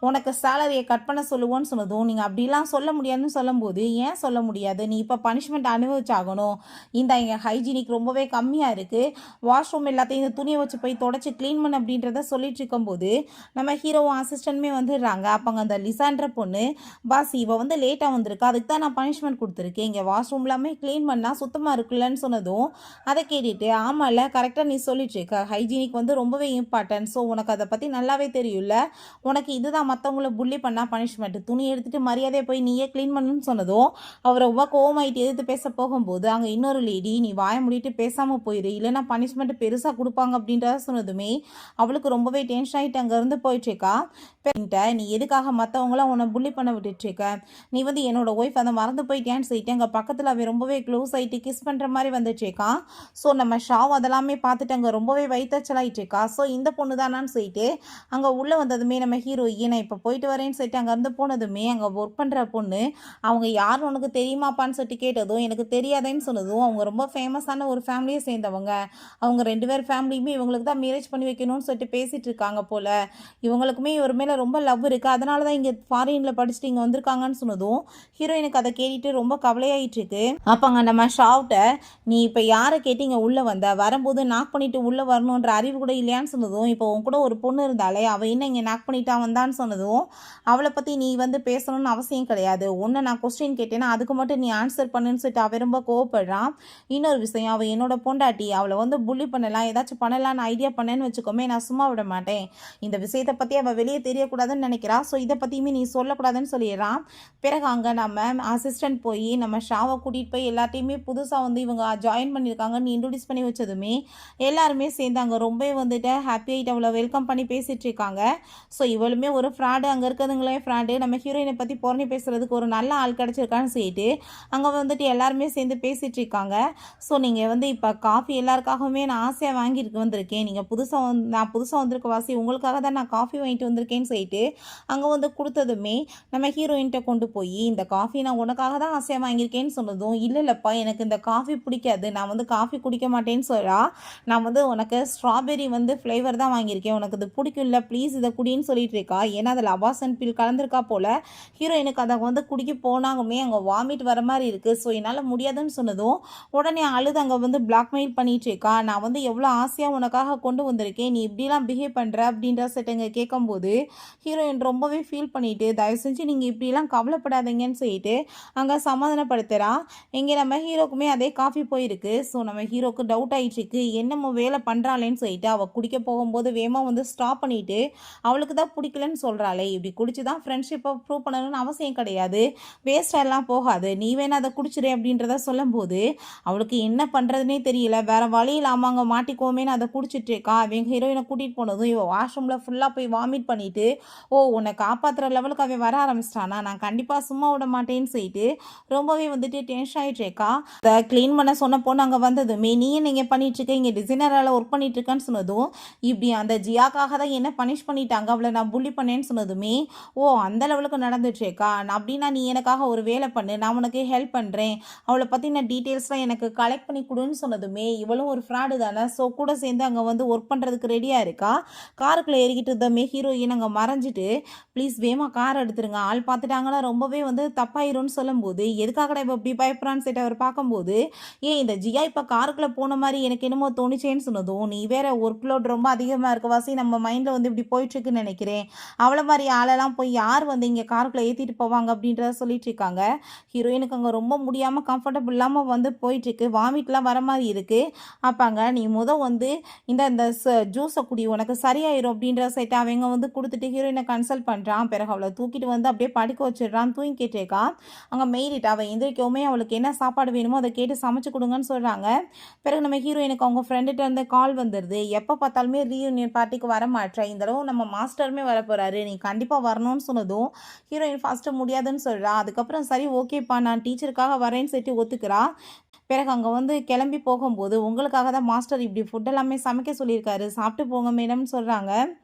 S1: உனக்கு சேலரியை கட் பண்ண சொல்லுவோன்னு சொன்னதும் நீங்கள் அப்படிலாம் சொல்ல முடியாதுன்னு சொல்லும்போது ஏன் சொல்ல முடியாது, நீ இப்போ பனிஷ்மெண்ட் அனுபவிச்சாகணும், இந்த இங்கே ஹைஜீனிக் ரொம்பவே கம்மியாக இருக்குது, வாஷ்ரூம் எல்லாத்தையும் இந்த துணியை வச்சு போய் தொடச்சி க்ளீன் பண்ண அப்படின்றத சொல்லிட்டு இருக்கும்போது நம்ம ஹீரோவும் அசிஸ்டன்ட்மே வந்துடுறாங்க. அப்போங்க அந்த லிசான்ற பொண்ணு, பாஸ் இவ வந்து லேட்டாக வந்திருக்கா, அதுக்கு தான் நான் பனிஷ்மெண்ட் கொடுத்துருக்கேன், இங்கே வாஷ்ரூம் எல்லாமே க்ளீன் பண்ணால் சுத்தமாக இருக்குல்லன்னு சொன்னதும் அதை கேட்டுட்டு ஆமாம்ல கரெக்டாக நீ சொல்லிட்டு இருக்க, ஹைஜீனிக் வந்து ரொம்பவே இம்பார்ட்டன்ட், ஸோ உனக்கு அதை பற்றி நல்லாவே தெரியும்ல, உனக்கு இதுதான் மற்றவங்கள புள்ளி பண்ணால் பனிஷ்மெண்ட், துணி எடுத்துகிட்டு மரியாதையை போய் நீயே க்ளீன் பண்ணுன்னு சொன்னதும் அவர் ரொம்ப கோவமாயிட்டு எதிர்த்து பேச போகும்போது அங்கே இன்னொரு லேடி நீ வாய முடிட்டு பேசாமல் போயிடு, இல்லைன்னா பனிஷ்மெண்ட் பெருசாக கொடுப்பாங்க அப்படின்றத சொன்னதுமே அவளுக்கு ரொம்பவே டென்ஷன் ஆகிட்டு அங்கேருந்து போயிட்டுருக்கா. நீ எதுக்காக மற்றவங்களாம் உன்னை புள்ளி பண்ண விட்டுட்டுருக்க, நீ வந்து என்னோட ஒய்ஃப் அதை மறந்து போயிட்டேன்னு சொல்லிட்டு அங்கே பக்கத்தில் அவன் ரொம்பவே க்ளோஸ் ஆகிட்டு கிஸ் பண்ணுற மாதிரி வந்துட்டுருக்கான். ஸோ நம்ம ஷாவ் அதெல்லாமே பார்த்துட்டு அங்கே ரொம்பவே வயிற்றுச்சலாயிட்டு இருக்கா. ஸோ இந்த பொண்ணு தானான்னு சொல்லிட்டு அங்கே உள்ளே வந்ததுமே நம்ம ஹீரோயின் நான் இப்போ போயிட்டு வரேன்னு சொல்லிட்டு அங்கேருந்து போனதுமே அங்கே ஒர்க் பண்ணுற பொண்ணு அவங்க யாருன்னு உனக்கு தெரியுமாப்பான்னு சொல்லிட்டு கேட்டதும் எனக்கு தெரியாதேன்னு சொன்னதும் அவங்க ரொம்ப ஃபேமஸான ஒரு ஃபேமிலியை சேர்ந்தவங்க, அவங்க 2 பேர் ஃபேமிலியுமே இவங்களுக்கு தான் மேரேஜ் பண்ணி வைக்கணும்னு சொல்லிட்டு பேசிகிட்டு இருக்காங்க போல், இவங்களுக்குமே இவர் மேலே ரொம்ப லவ் இருக்குது, அதனால தான் இங்கே ஃபாரினில் படிச்சுட்டு இங்கே வந்திருக்காங்கன்னு சொன்னதும் ஹீரோயினுக்கு அதை கேட்டுட்டு ரொம்ப கவலையாயிட்டு இருக்கு. அப்போங்க நம்ம ஷாவ்ட்ட நீ இப்போ யாரை கேட்டு இங்கே உள்ளே வந்த, வரும்போது நாக் பண்ணிட்டு உள்ளே வரணுன்ற அறிவு கூட இல்லையான்னு சொன்னதும் இப்போ உன் கூட ஒரு பொண்ணு இருந்தாலே அவள் என்ன இங்கே நாக் பண்ணிட்டா வந்தான்னு சொன்னதும் அவளை பற்றி நீ வந்து பேசணும்னு அவசியம் கிடையாது, ஒன்று நான் கொஸ்டின் கேட்டேன்னா அதுக்கு மட்டும் நீ ஆன்சர் பண்ணுன்னு சொல்லிட்டு அவன் ரொம்ப கோவப்படுறான். இன்னொரு விஷயம் அவள் என்னோட பொண்டாட்டி, அவளை வந்து புள்ளி பண்ணலாம் ஏதாச்சும் பண்ணலான்னு ஐடியா பண்ணேன்னு வச்சுக்கோமே நான் சும்மா விட மாட்டேன், இந்த விஷயத்தை பற்றி அவள் வெளியே தெரியக்கூடாதுன்னு நினைக்கிறா, ஸோ இதை பற்றியுமே நீ சொல்லக்கூடாதுன்னு சொல்லிடுறான். பிறகு அங்கே நம்ம அசிஸ்டன்ட் போய் நம்ம ஷாவை கூட்டிகிட்டு போய் எல்லாத்தையுமே புதுசாக வந்து இவங்க ஜாயின் பண்ணியிருக்காங்கன்னு இன்ட்ரடியூஸ் பண்ணி வச்சதுமே எல்லாருமே சேர்ந்து அங்கே ரொம்ப வந்துட்டு ஹாப்பி ஆகிட்டு அவளை வெல்கம் பண்ணி பேசிகிட்டு இருக்காங்க. ஸோ இவளுமே ஒரு ஃப்ராடு, அங்கே இருக்கிறதுங்களே ஃப்ராடு, நம்ம ஹீரோயினை பற்றி புறணி பேசுகிறதுக்கு ஒரு நல்ல ஆள் கிடச்சிருக்கான்னு சொல்லிட்டு அங்கே வந்துட்டு எல்லாருமே சேர்ந்து பேசிகிட்டு இருக்காங்க. ஸோ நீங்கள் வந்து இப்போ காஃபி எல்லாருக்காகவுமே நான் ஆசையாக வாங்கிட்டு வந்திருக்கேன், நீங்கள் நான் புதுசாக வந்திருக்க வாசி உங்களுக்காக தான் நான் காஃபி வாங்கிட்டு வந்திருக்கேன்னு சொல்லிட்டு அங்கே வந்து கொடுத்ததுமே நம்ம ஹீரோயின்கிட்ட கொண்டு போய் இந்த காஃபி நான் உனக்காக தான் ஆசையாக வாங்கியிருக்கேன்னு சொன்னதும் இல்லைப்பா எனக்கு இந்த காஃபி பிடிக்காது, நான் வந்து காஃபி குடிக்க மாட்டேன்னு சொல்கிறா, நான் வந்து உனக்கு ஸ்ட்ராபெரி வந்து ஃப்ளேவர் தான் வாங்கியிருக்கேன், உனக்கு இது பிடிக்கும்ல ப்ளீஸ் இதை குடின்னு சொல்லிட்டு இருக்கா. ஏன்னா அதில் அபாசன் பில் கலந்துருக்கா போல், ஹீரோயினுக்கு அதை வந்து குடிக்க போனாலுமே அங்கே வாமிட் வர மாதிரி இருக்குது, ஸோ என்னால் முடியாதுன்னு சொன்னதும் உடனே அழுது அங்கே வந்து பிளாக்மெயில் பண்ணிட்டு இருக்கா. நான் வந்து எவ்வளோ ஆசையாக உனக்காக கொண்டு வந்திருக்கேன், நீ இப்படிலாம் பிஹேவ் பண்ணுற அப்படின்ற செட்டங்க கேட்கும்போது ஹீரோயின் ரொம்பவே ஃபீல் பண்ணிவிட்டு தயவு செஞ்சு நீங்கள் இப்படிலாம் கவலைப்படாதீங்கன்னு சொல்லிட்டு அங்கே சமாதானப்படுத்துகிறா. இங்கே நம்ம ஹீரோக்குமே அதே காஃபி போயிருக்கு. ஸோ நம்ம ஹீரோக்கு டவுட் ஆகிட்டுருக்கு என்னமோ வேலை பண்ணுறாளேன்னு சொல்லிட்டு அவள் குடிக்க போகும்போது வேகமாக வந்து ஸ்டாப் பண்ணிவிட்டு அவளுக்கு தான் பிடிக்கலன்னு சொல்கிறாளே, இப்படி குடிச்சு தான் ஃப்ரெண்ட்ஷிப்பை ப்ரூவ் பண்ணணும்னு அவசியம் கிடையாது, வேஸ்டெல்லாம் போகாது, நீ வேணா அதை குடிச்சிடு அப்படின்றத சொல்லும்போது அவளுக்கு என்ன பண்ணுறதுனே தெரியல, வேறு வழி இல்லாமல் அங்கே மாட்டிக்கோமேன்னு அதை குடிச்சிட்டு இருக்கா. அவங்க ஹீரோயினை கூட்டிகிட்டு போனதும் இவள் வாஷ்ரூமில் ஃபுல்லாக போய் வாமிட் பண்ணிவிட்டு ஓ உன்னை காப்பாற்றுற லெவலுக்கு அவன் வர ஆரம்பிச்சிட்டானா, நான் கண்டிப்பாக சும்மா விட மாட்டேன்னு சொல்லிட்டு ரொம்பவே வந்துட்டு டென்ஷன் ஆகிட்டு இருக்கா. அதை க்ளீன் பண்ண சொன்ன பொண்ணு அங்கே வந்ததுமே நீ நீங்கள் பண்ணிகிட்ருக்க இங்கே டிசைனரால் ஒர்க் பண்ணிகிட்ருக்கேன்னு சொன்னதும் இப்படி அந்த ஜியாக்காக தான் என்ன பனிஷ் பண்ணிட்டாங்க, அவளை நான் புள்ளி பண்ணேன்னு சொன்னதுமே ஓ அந்த லெவலுக்கு நடந்துட்டுருக்கா, நான் அப்படின்னா நீ எனக்காக ஒரு வேலை பண்ணு, நான் உனக்கு ஹெல்ப் பண்ணுறேன், அவளை பற்றின டீட்டெயில்ஸ்லாம் எனக்கு கலெக்ட் பண்ணி கொடுன்னு சொன்னதுமே இவளும் ஒரு ஃப்ராடு தானே, ஸோ கூட சேர்ந்து அங்கே வந்து ஒர்க் பண்ணுறதுக்கு ரெடியாக இருக்கா. காருக்குள்ளே ஏறிக்கிட்டு இருந்தமே ஹீரோயின் அங்கே மறைஞ்சிட்டு ப்ளீஸ் வேமா கார் எடுத்துருங்க, ஆள் பார்த்துட்டாங்கன்னா ரொம்பவே வந்து தப்பாயிரும்னு சொல்லும்போது கேட்கும்போது எதுக்காகடா இப்போ இப்படி பயப்படுறான்னு சொல்லிட்டு அவர் பார்க்கும்போது இந்த ஜியா இப்போ காருக்குள்ளே போன மாதிரி எனக்கு என்னமோ தோணுச்சேன்னு சொன்னதும் நீ வேற ஒர்க் லோட் ரொம்ப அதிகமாக இருக்க வாசி நம்ம மைண்டில் வந்து இப்படி போயிட்டுருக்குன்னு நினைக்கிறேன் அவளை மாதிரி ஆளெல்லாம் போய் யார் வந்து இங்கே காருக்குள்ளே ஏற்றிட்டு போவாங்க அப்படின்றத சொல்லிட்டு இருக்காங்க. ஹீரோயினுக்கு அங்கே ரொம்ப முடியாமல் கம்ஃபர்டபுள் இல்லாமல் வந்து போயிட்டுருக்கு வாமிட்லாம் வர மாதிரி இருக்குது. அப்பாங்க நீ வந்து இந்த இந்த ஜூஸை குடி உனக்கு சரியாயிரும் அப்படின்ற சைட்டை அவங்க வந்து கொடுத்துட்டு ஹீரோயினை கன்சல்ட் பண்ணுறான். பிறகு அவளை தூக்கிட்டு வந்து அப்படியே படிக்க வச்சிடுறான். தூங்கிட்டு இருக்கான். அங்கே மெயிலிட்டு அவள் எந்திரிக்கவுமே அவளுக்கு என்ன சாப்பாடு வேணுமோ அதை கேட்டு சமைச்சு கொடுங்கன்னு சொல்கிறாங்க. பிறகு நம்ம ஹீரோயினுக்கு அவங்க ஃப்ரெண்டுகிட்ட இருந்து கால் வந்துடுது. எப்போ பார்த்தாலுமே ரீயூனியன் பார்ட்டிக்கு வர மாட்டேன் இந்த தடவை நம்ம மாஸ்டருமே வர போகிறாரு நீ கண்டிப்பாக வரணும்னு சொன்னதும் ஹீரோயின் ஃபஸ்ட்டு முடியாதுன்னு சொல்கிறா. அதுக்கப்புறம் சரி ஓகேப்பா நான் டீச்சருக்காக வரேன்னு சொல்லிட்டு ஒத்துக்கிறா. பிறகு அங்கே வந்து கிளம்பி போகும்போது உங்களுக்காக தான் மாஸ்டர் இப்படி ஃபுட் எல்லாமே சமைக்க சொல்லியிருக்காரு சாப்பிட்டு போங்க மேடம்னு சொல்கிறாங்க.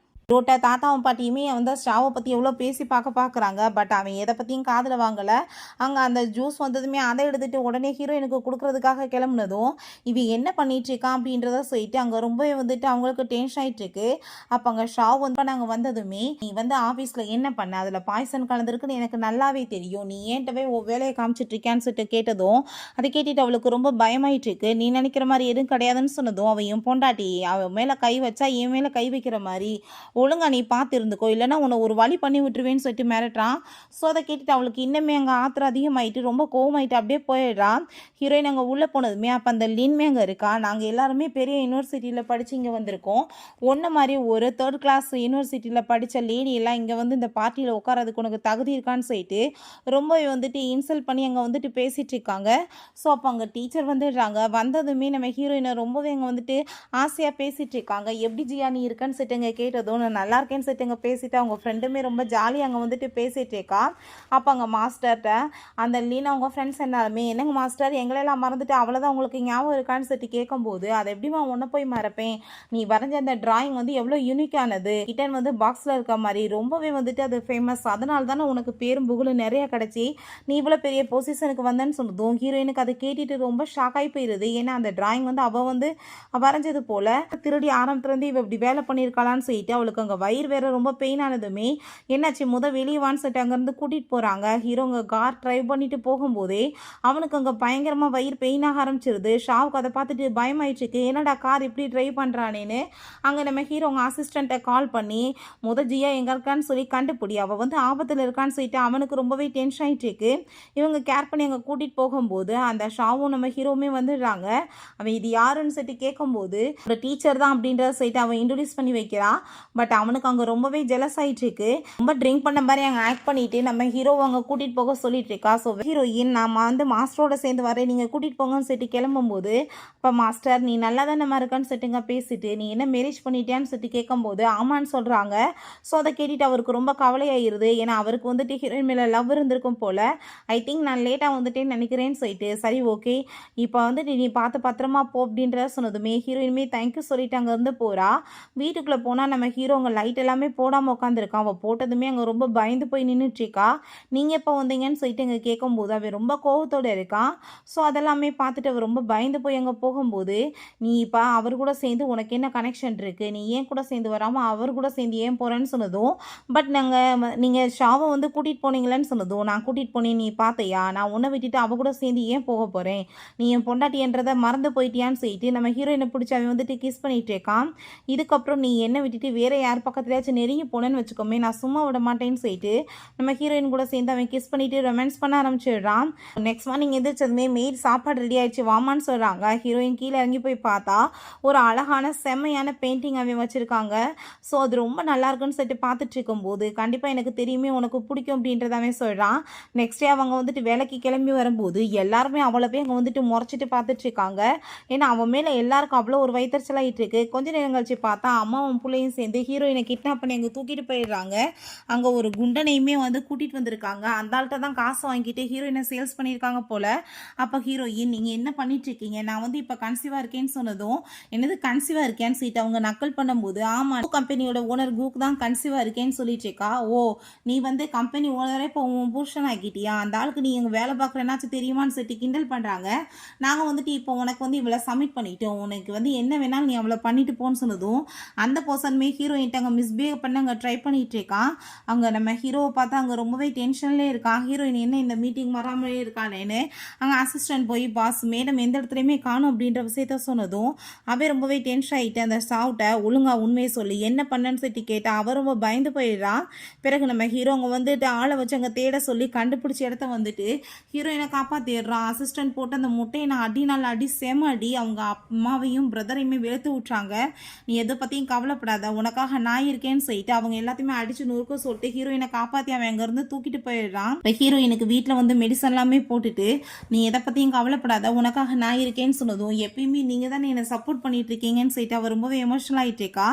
S1: ரோட்டை தாத்தாவும் பாட்டியுமே வந்து ஸ்டாவை பற்றி எவ்வளோ பேசி பார்க்குறாங்க. பட் அவன் எதை பற்றியும் காதில் வாங்கலை. அங்கே அந்த ஜூஸ் வந்ததுமே அதை எடுத்துகிட்டு உடனே ஹீரோயினுக்கு கொடுக்குறதுக்காக கிளம்புனதும் இவன் என்ன பண்ணிகிட்ருக்கான் அப்படின்றத சொல்லிட்டு அங்கே ரொம்பவே வந்துட்டு அவங்களுக்கு டென்ஷன் ஆகிட்டுருக்கு. அப்போ அங்கே ஷாவ் வந்து நாங்கள் வந்ததுமே நீ வந்து ஆஃபீஸில் என்ன பண்ண அதில் பாய்சன் கலந்துருக்குன்னு எனக்கு நல்லாவே தெரியும் நீ ஏன்ட்டவே வேலையை காமிச்சிட்ருக்கியான்னு சொல்லிட்டு கேட்டதும் அதை கேட்டுட்டு அவளுக்கு ரொம்ப பயமாயிட்டுருக்கு. நீ நினைக்கிற மாதிரி எதுவும் கிடையாதுன்னு சொன்னதும் அவன் பொண்டாட்டி அவன் மேலே கை வச்சா என் மேலே கை வைக்கிற மாதிரி ஒழுங்கா நீ பார்த்து இருந்துக்கோ இல்லைன்னா உன்னை ஒரு வழி பண்ணி விட்டுருவேன்னு சொல்லிட்டு மிரட்டுறான். ஸோ அதை கேட்டுட்டு அவளுக்கு இன்னுமே அங்கே ஆத்திரம் அதிகமாயிட்டு ரொம்ப கோவமாயிட்டு அப்படியே போயிடுறான். ஹீரோயின் அங்கே உள்ளே போனதுமே அப்போ அந்த லின்மே அங்கே இருக்கா. நாங்கள் எல்லாருமே பெரிய யூனிவர்சிட்டியில் படித்து இங்கே வந்திருக்கோம். ஒன்று மாதிரி ஒரு 3rd கிளாஸ் யூனிவர்சிட்டியில் படித்த லேடி எல்லாம் இங்கே வந்து இந்த பார்ட்டியில் உட்காரதுக்கு உனக்கு தகுதி இருக்கான்னு சொல்லிட்டு ரொம்ப வந்துட்டு இன்சல்ட் பண்ணி அங்கே வந்துட்டு பேசிகிட்டு இருக்காங்க. ஸோ அப்போ அங்கே டீச்சர் வந்துடுறாங்க. வந்ததுமே நம்ம ஹீரோயினை ரொம்பவே அங்கே வந்துட்டு ஆசையாக பேசிகிட்டு இருக்காங்க. எப்படி ஜியா நீ இருக்கன்னு சொல்லிட்டு அங்கே கேட்டதும் நான் நல்லா இருக்கேன்னு சொல்லிட்டு அங்கே பேசிட்டு அவங்க ஃப்ரெண்டுமே ரொம்ப ஜாலியாக அங்கே வந்துட்டு பேசிகிட்டு இருக்கா. அப்போ அங்கே மாஸ்டர்கிட்ட அந்த லீனா அவங்க ஃப்ரெண்ட்ஸ் எல்லாருமே என்னங்க மாஸ்டர் எங்களெல்லாம் மறந்துட்டு அவ்வளோதான் உங்களுக்கு ஞாபகம் இருக்கான்னு சொல்லிட்டு கேட்கும்போது அதை எப்படிமா ஒன்று போய் மறப்பேன் நீ வரைஞ்ச அந்த டிராயிங் வந்து எவ்வளோ யூனிக்கானது கிட்டன் வந்து பாக்ஸில் இருக்க மாதிரி ரொம்பவே வந்துட்டு அது ஃபேமஸ் அதனால தானே உனக்கு பேரும் புகழும் நிறைய கிடச்சி நீ இவ்வளோ பெரிய பொசிஷனுக்கு வந்தேன்னு சொன்னதும் ஹீரோயினுக்கு அதை கேட்டுட்டு ரொம்ப ஷாக் ஆகி போயிடுது. ஏன்னா அந்த டிராயிங் வந்து அவள் வந்து வரைஞ்சது போல் திருடி ஆரம்பத்துலேருந்து இவ இப்படி வேலை பண்ணியிருக்காளான்னு சொல்லிட்டு அவளுக்கு அங்கே வயிறு வேற ரொம்ப பெயின் ஆனதுமே என்னாச்சு வெளியே வான்னு சொல்லிட்டு அங்கேருந்து கூட்டிகிட்டு போகிறாங்க. ஹீரோங்க கார் ட்ரைவ் பண்ணிட்டு போகும்போதே அவனுக்கு அங்கே பயங்கரமாக வயிறு பெயின் ஆக ஆரம்பிச்சிருது. ஷாவுக்கு அதை பார்த்துட்டு பயமாயிடுச்சுக்கு என்னடா கார் இப்படி ட்ரைவ் பண்ணுறானேன்னு அங்கே நம்ம ஹீரோங்க அசிஸ்டண்ட்டை கால் பண்ணி ஜியா எங்கே இருக்கான்னு சொல்லி கண்டுபிடி அவள் வந்து ஆபத்தில் இருக்கான்னு சொல்லிட்டு அவனுக்கு ரொம்பவே டென்ஷன் ஆகிட்டு இருக்கு. இவங்க கேர் பண்ணி அங்கே கூட்டிகிட்டு போகும்போது அந்த ஷாவும் நம்ம ஹீரோவுமே வந்துடுறாங்க. அவன் இது யாருன்னு சொல்லிட்டு கேட்கும்போது ஒரு டீச்சர் தான் அப்படின்றத சொல்லிட்டு அவன் இன்ட்ரடியூஸ் பண்ணி வைக்கிறான். பட் அவனுக்கு அங்கே ரொம்பவே ஜெலஸ் ஆகிட்டு இருக்கு. ரொம்ப ட்ரிங்க் பண்ண மாதிரி அங்கே ஆக்ட் பண்ணிட்டு நம்ம ஹீரோவை அங்கே கூட்டிகிட்டு போக சொல்லிட்டு இருக்கா. ஸோ ஹீரோயின் நான் வந்து மாஸ்டரோட சேர்ந்து வரேன் நீங்கள் கூட்டிகிட்டு போங்கன்னு சொல்லிட்டு கிளம்பும்போது இப்போ மாஸ்டர் நீ நல்லா தான் நம்ம இருக்கான்னு சொல்லிட்டுங்க பேசிட்டு நீ என்ன மேரேஜ் பண்ணிட்டியான்னு சொல்லிட்டு கேட்கும்போது ஆமான்னு சொல்கிறாங்க. ஸோ அதை கேட்டுட்டு அவருக்கு ரொம்ப கவலையாயிருது. ஏன்னா அவருக்கு வந்துட்டு ஹீரோயின் மேலே லவ் இருந்திருக்கும் போல். ஐ திங்க் நான் லேட்டாக வந்துட்டேன்னு நினைக்கிறேன்னு சொல்லிட்டு சரி ஓகே இப்போ வந்துட்டு நீ பார்த்து பத்திரமா போ அப்படின்றத சொன்னதுமே ஹீரோயினுமே தேங்க்யூ சொல்லிட்டு அங்கேருந்து போகிறா. வீட்டுக்குள்ளே போனால் நம்ம ஹீரோங்க லைட் எல்லாமே போடாமல் உட்காந்துருக்கான். அவள் போட்டதுமே அங்கே ரொம்ப பயந்து போய் நின்றுட்டுருக்கா. நீங்கள் எப்போ வந்தீங்கன்னு சொல்லிட்டு அங்கே கேட்கும்போது அவன் ரொம்ப கோவத்தோடு இருக்கான். ஸோ அதெல்லாமே பார்த்துட்டு அவர் ரொம்ப பயந்து போய் அங்கே போகும்போது நீ இப்போ அவர் கூட சேர்ந்து உனக்கு என்ன கனெக்ஷன் இருக்குது நீ ஏன் கூட சேர்ந்து வராமல் அவர் கூட சேர்ந்து ஏன் போகிறேன்னு சொன்னதும் பட் நீங்கள் ஷாவை வந்து கூட்டிகிட்டு போனீங்களேன்னு சொன்னதும் நான் கூட்டிகிட்டு போனேன் நீ பார்த்தையா நான் உன்னை விட்டுட்டு அவ கூட சேர்ந்து ஏன் போக போகிறேன் நீ என் பொண்டாட்டின்றதை மறந்து போயிட்டியான்னு சொல்லிட்டு நம்ம ஹீரோயினை பிடிச்சி அவன் வந்துட்டு கிஸ் பண்ணிகிட்டு இருக்கான். இதுக்கப்புறம் நீ என்னை விட்டுட்டு வேறு யார் பக்கத்துலயாச்சும் நெருங்கி போனேன்னு வச்சுக்கோமே நான் சும்மா விட மாட்டேன்னு சொல்லிட்டு நம்ம ஹீரோயின் கூட சேர்ந்து அவன் கிஸ் பண்ணிட்டு ரொமான்ஸ் பண்ண ஆரம்பிச்சிடுறான். நெக்ஸ்ட் மார்னிங் எதிர்த்ததுமே மெய்ட் சாப்பாடு ரெடி ஆயிடுச்சு வாமான்னு சொல்கிறாங்க. ஹீரோயின் கீழே இறங்கி போய் பார்த்தா ஒரு அழகான செம்மையான பெயிண்டிங் அவன் வச்சுருக்காங்க. ஸோ அது ரொம்ப நல்லா இருக்குன்னு சொல்லிட்டு பார்த்துட்டு இருக்கும்போது கண்டிப்பாக எனக்கு தெரியுமே உனக்கு பிடிக்கும் அப்படின்றத அவன் சொல்கிறான். நெக்ஸ்ட் டே அவங்க வந்துட்டு வேலைக்கு கிளம்பி வரும்போது எல்லாருமே அவளை போய் அங்கே வந்துட்டு முறைச்சிட்டு பார்த்துட்டு இருக்காங்க. ஏன்னா அவன் மேலே எல்லாருக்கும் அவ்வளோ ஒரு வைத்தறிச்சலாகிட்டு இருக்கு. கொஞ்ச நேரம் கழிச்சு பார்த்தா அம்மாவும் பிள்ளையும் சேர்ந்து ஹீரோயினை கிட்னாப் பண்ணி அங்கே தூக்கிட்டு போயிடுறாங்க. அங்கே ஒரு குண்டனையுமே வந்து கூட்டிகிட்டு வந்திருக்காங்க. அந்த ஆள்கிட்ட தான் காசு வாங்கிட்டு ஹீரோயினை சேல்ஸ் பண்ணியிருக்காங்க போல். அப்போ ஹீரோயின் நீங்கள் என்ன பண்ணிட்டு இருக்கீங்க நான் வந்து இப்போ கன்சீவாக இருக்கேன்னு சொன்னதும் என்னது கன்சீவாக இருக்கேன்னு சொல்லிட்டு அவங்க நக்கல் பண்ணும்போது ஆமாம் கம்பெனியோட ஓனர் கூக் தான் கன்சீவாக இருக்கேன்னு சொல்லிட்டு இருக்கா. ஓ நீ வந்து கம்பெனி ஓனரே இப்போ உன் புருஷன் ஆக்கிட்டியா அந்த ஆளுக்கு நீ எங்கள் வேலை பார்க்குறேன்னாச்சும் தெரியுமான்னு சொல்லிட்டு கிண்டல் பண்ணுறாங்க. நாங்கள் வந்துட்டு இப்போ உனக்கு வந்து இவ்வளோ சப்மிட் பண்ணிட்டோம் உனக்கு வந்து என்ன வேணாலும் நீ அவ்வளோ பண்ணிட்டு போன்னு சொன்னதும் அந்த பர்சனுமே ஹீரோ ஹீரோயின்ட்ட அங்கே மிஸ்பிஹேவ் பண்ண அங்கே ட்ரை பண்ணிகிட்டு இருக்கான். அங்கே நம்ம ஹீரோவை பார்த்தா அங்கே ரொம்பவே டென்ஷன்லேயே இருக்கான். ஹீரோயின் என்ன இந்த மீட்டிங் வராமலே இருக்காளேன்னு அங்கே அசிஸ்டன்ட் போய் பாஸ் மேடம் எந்த இடத்துலையுமே காணும் அப்படின்ற விஷயத்த சொன்னதும் அவன் ரொம்பவே டென்ஷன் ஆகிட்டு அந்த சாவுட்டை ஒழுங்காக உண்மையை சொல்லி என்ன பண்ணன்னு சொல்லி கேட்டால் அவன் ரொம்ப பயந்து போயிடுறான். பிறகு நம்ம ஹீரோ அங்கே வந்துட்டு ஆளை வச்சு அங்கே தேட சொல்லி கண்டுபிடிச்ச இடத்த வந்துட்டு ஹீரோயினை காப்பாற்றிடுறான். அசிஸ்டன்ட் போட்டு அந்த முட்டையை நான் அடினால அடி செம அடி அவங்க அம்மாவையும் பிரதரையுமே வெளுத்து விட்றாங்க. நீ எதை பற்றியும் கவலைப்படாத, உனக்காக நான் இருக்கேன்னு சொல்லிட்டு அவங்க எல்லாத்தையுமே அடிச்சு நொறுக்க சொல்லிட்டு ஹீரோயினை காப்பாற்றி அவன் அங்கேருந்து தூக்கிட்டு போயிடுறான். இப்போ ஹீரோயினுக்கு வீட்டில் வந்து மெடிசன் எல்லாமே போட்டுட்டு நீ எதை பற்றியும் கவலைப்படாத, உனக்காக நான் இருக்கேன்னு சொன்னதும் எப்பயுமே நீங்கள் தானே என்னை சப்போர்ட் பண்ணிட்டு இருக்கீங்கன்னு சொல்லிட்டு அவர் ரொம்பவே எமோஷனல் ஆகிட்டு இருக்கா.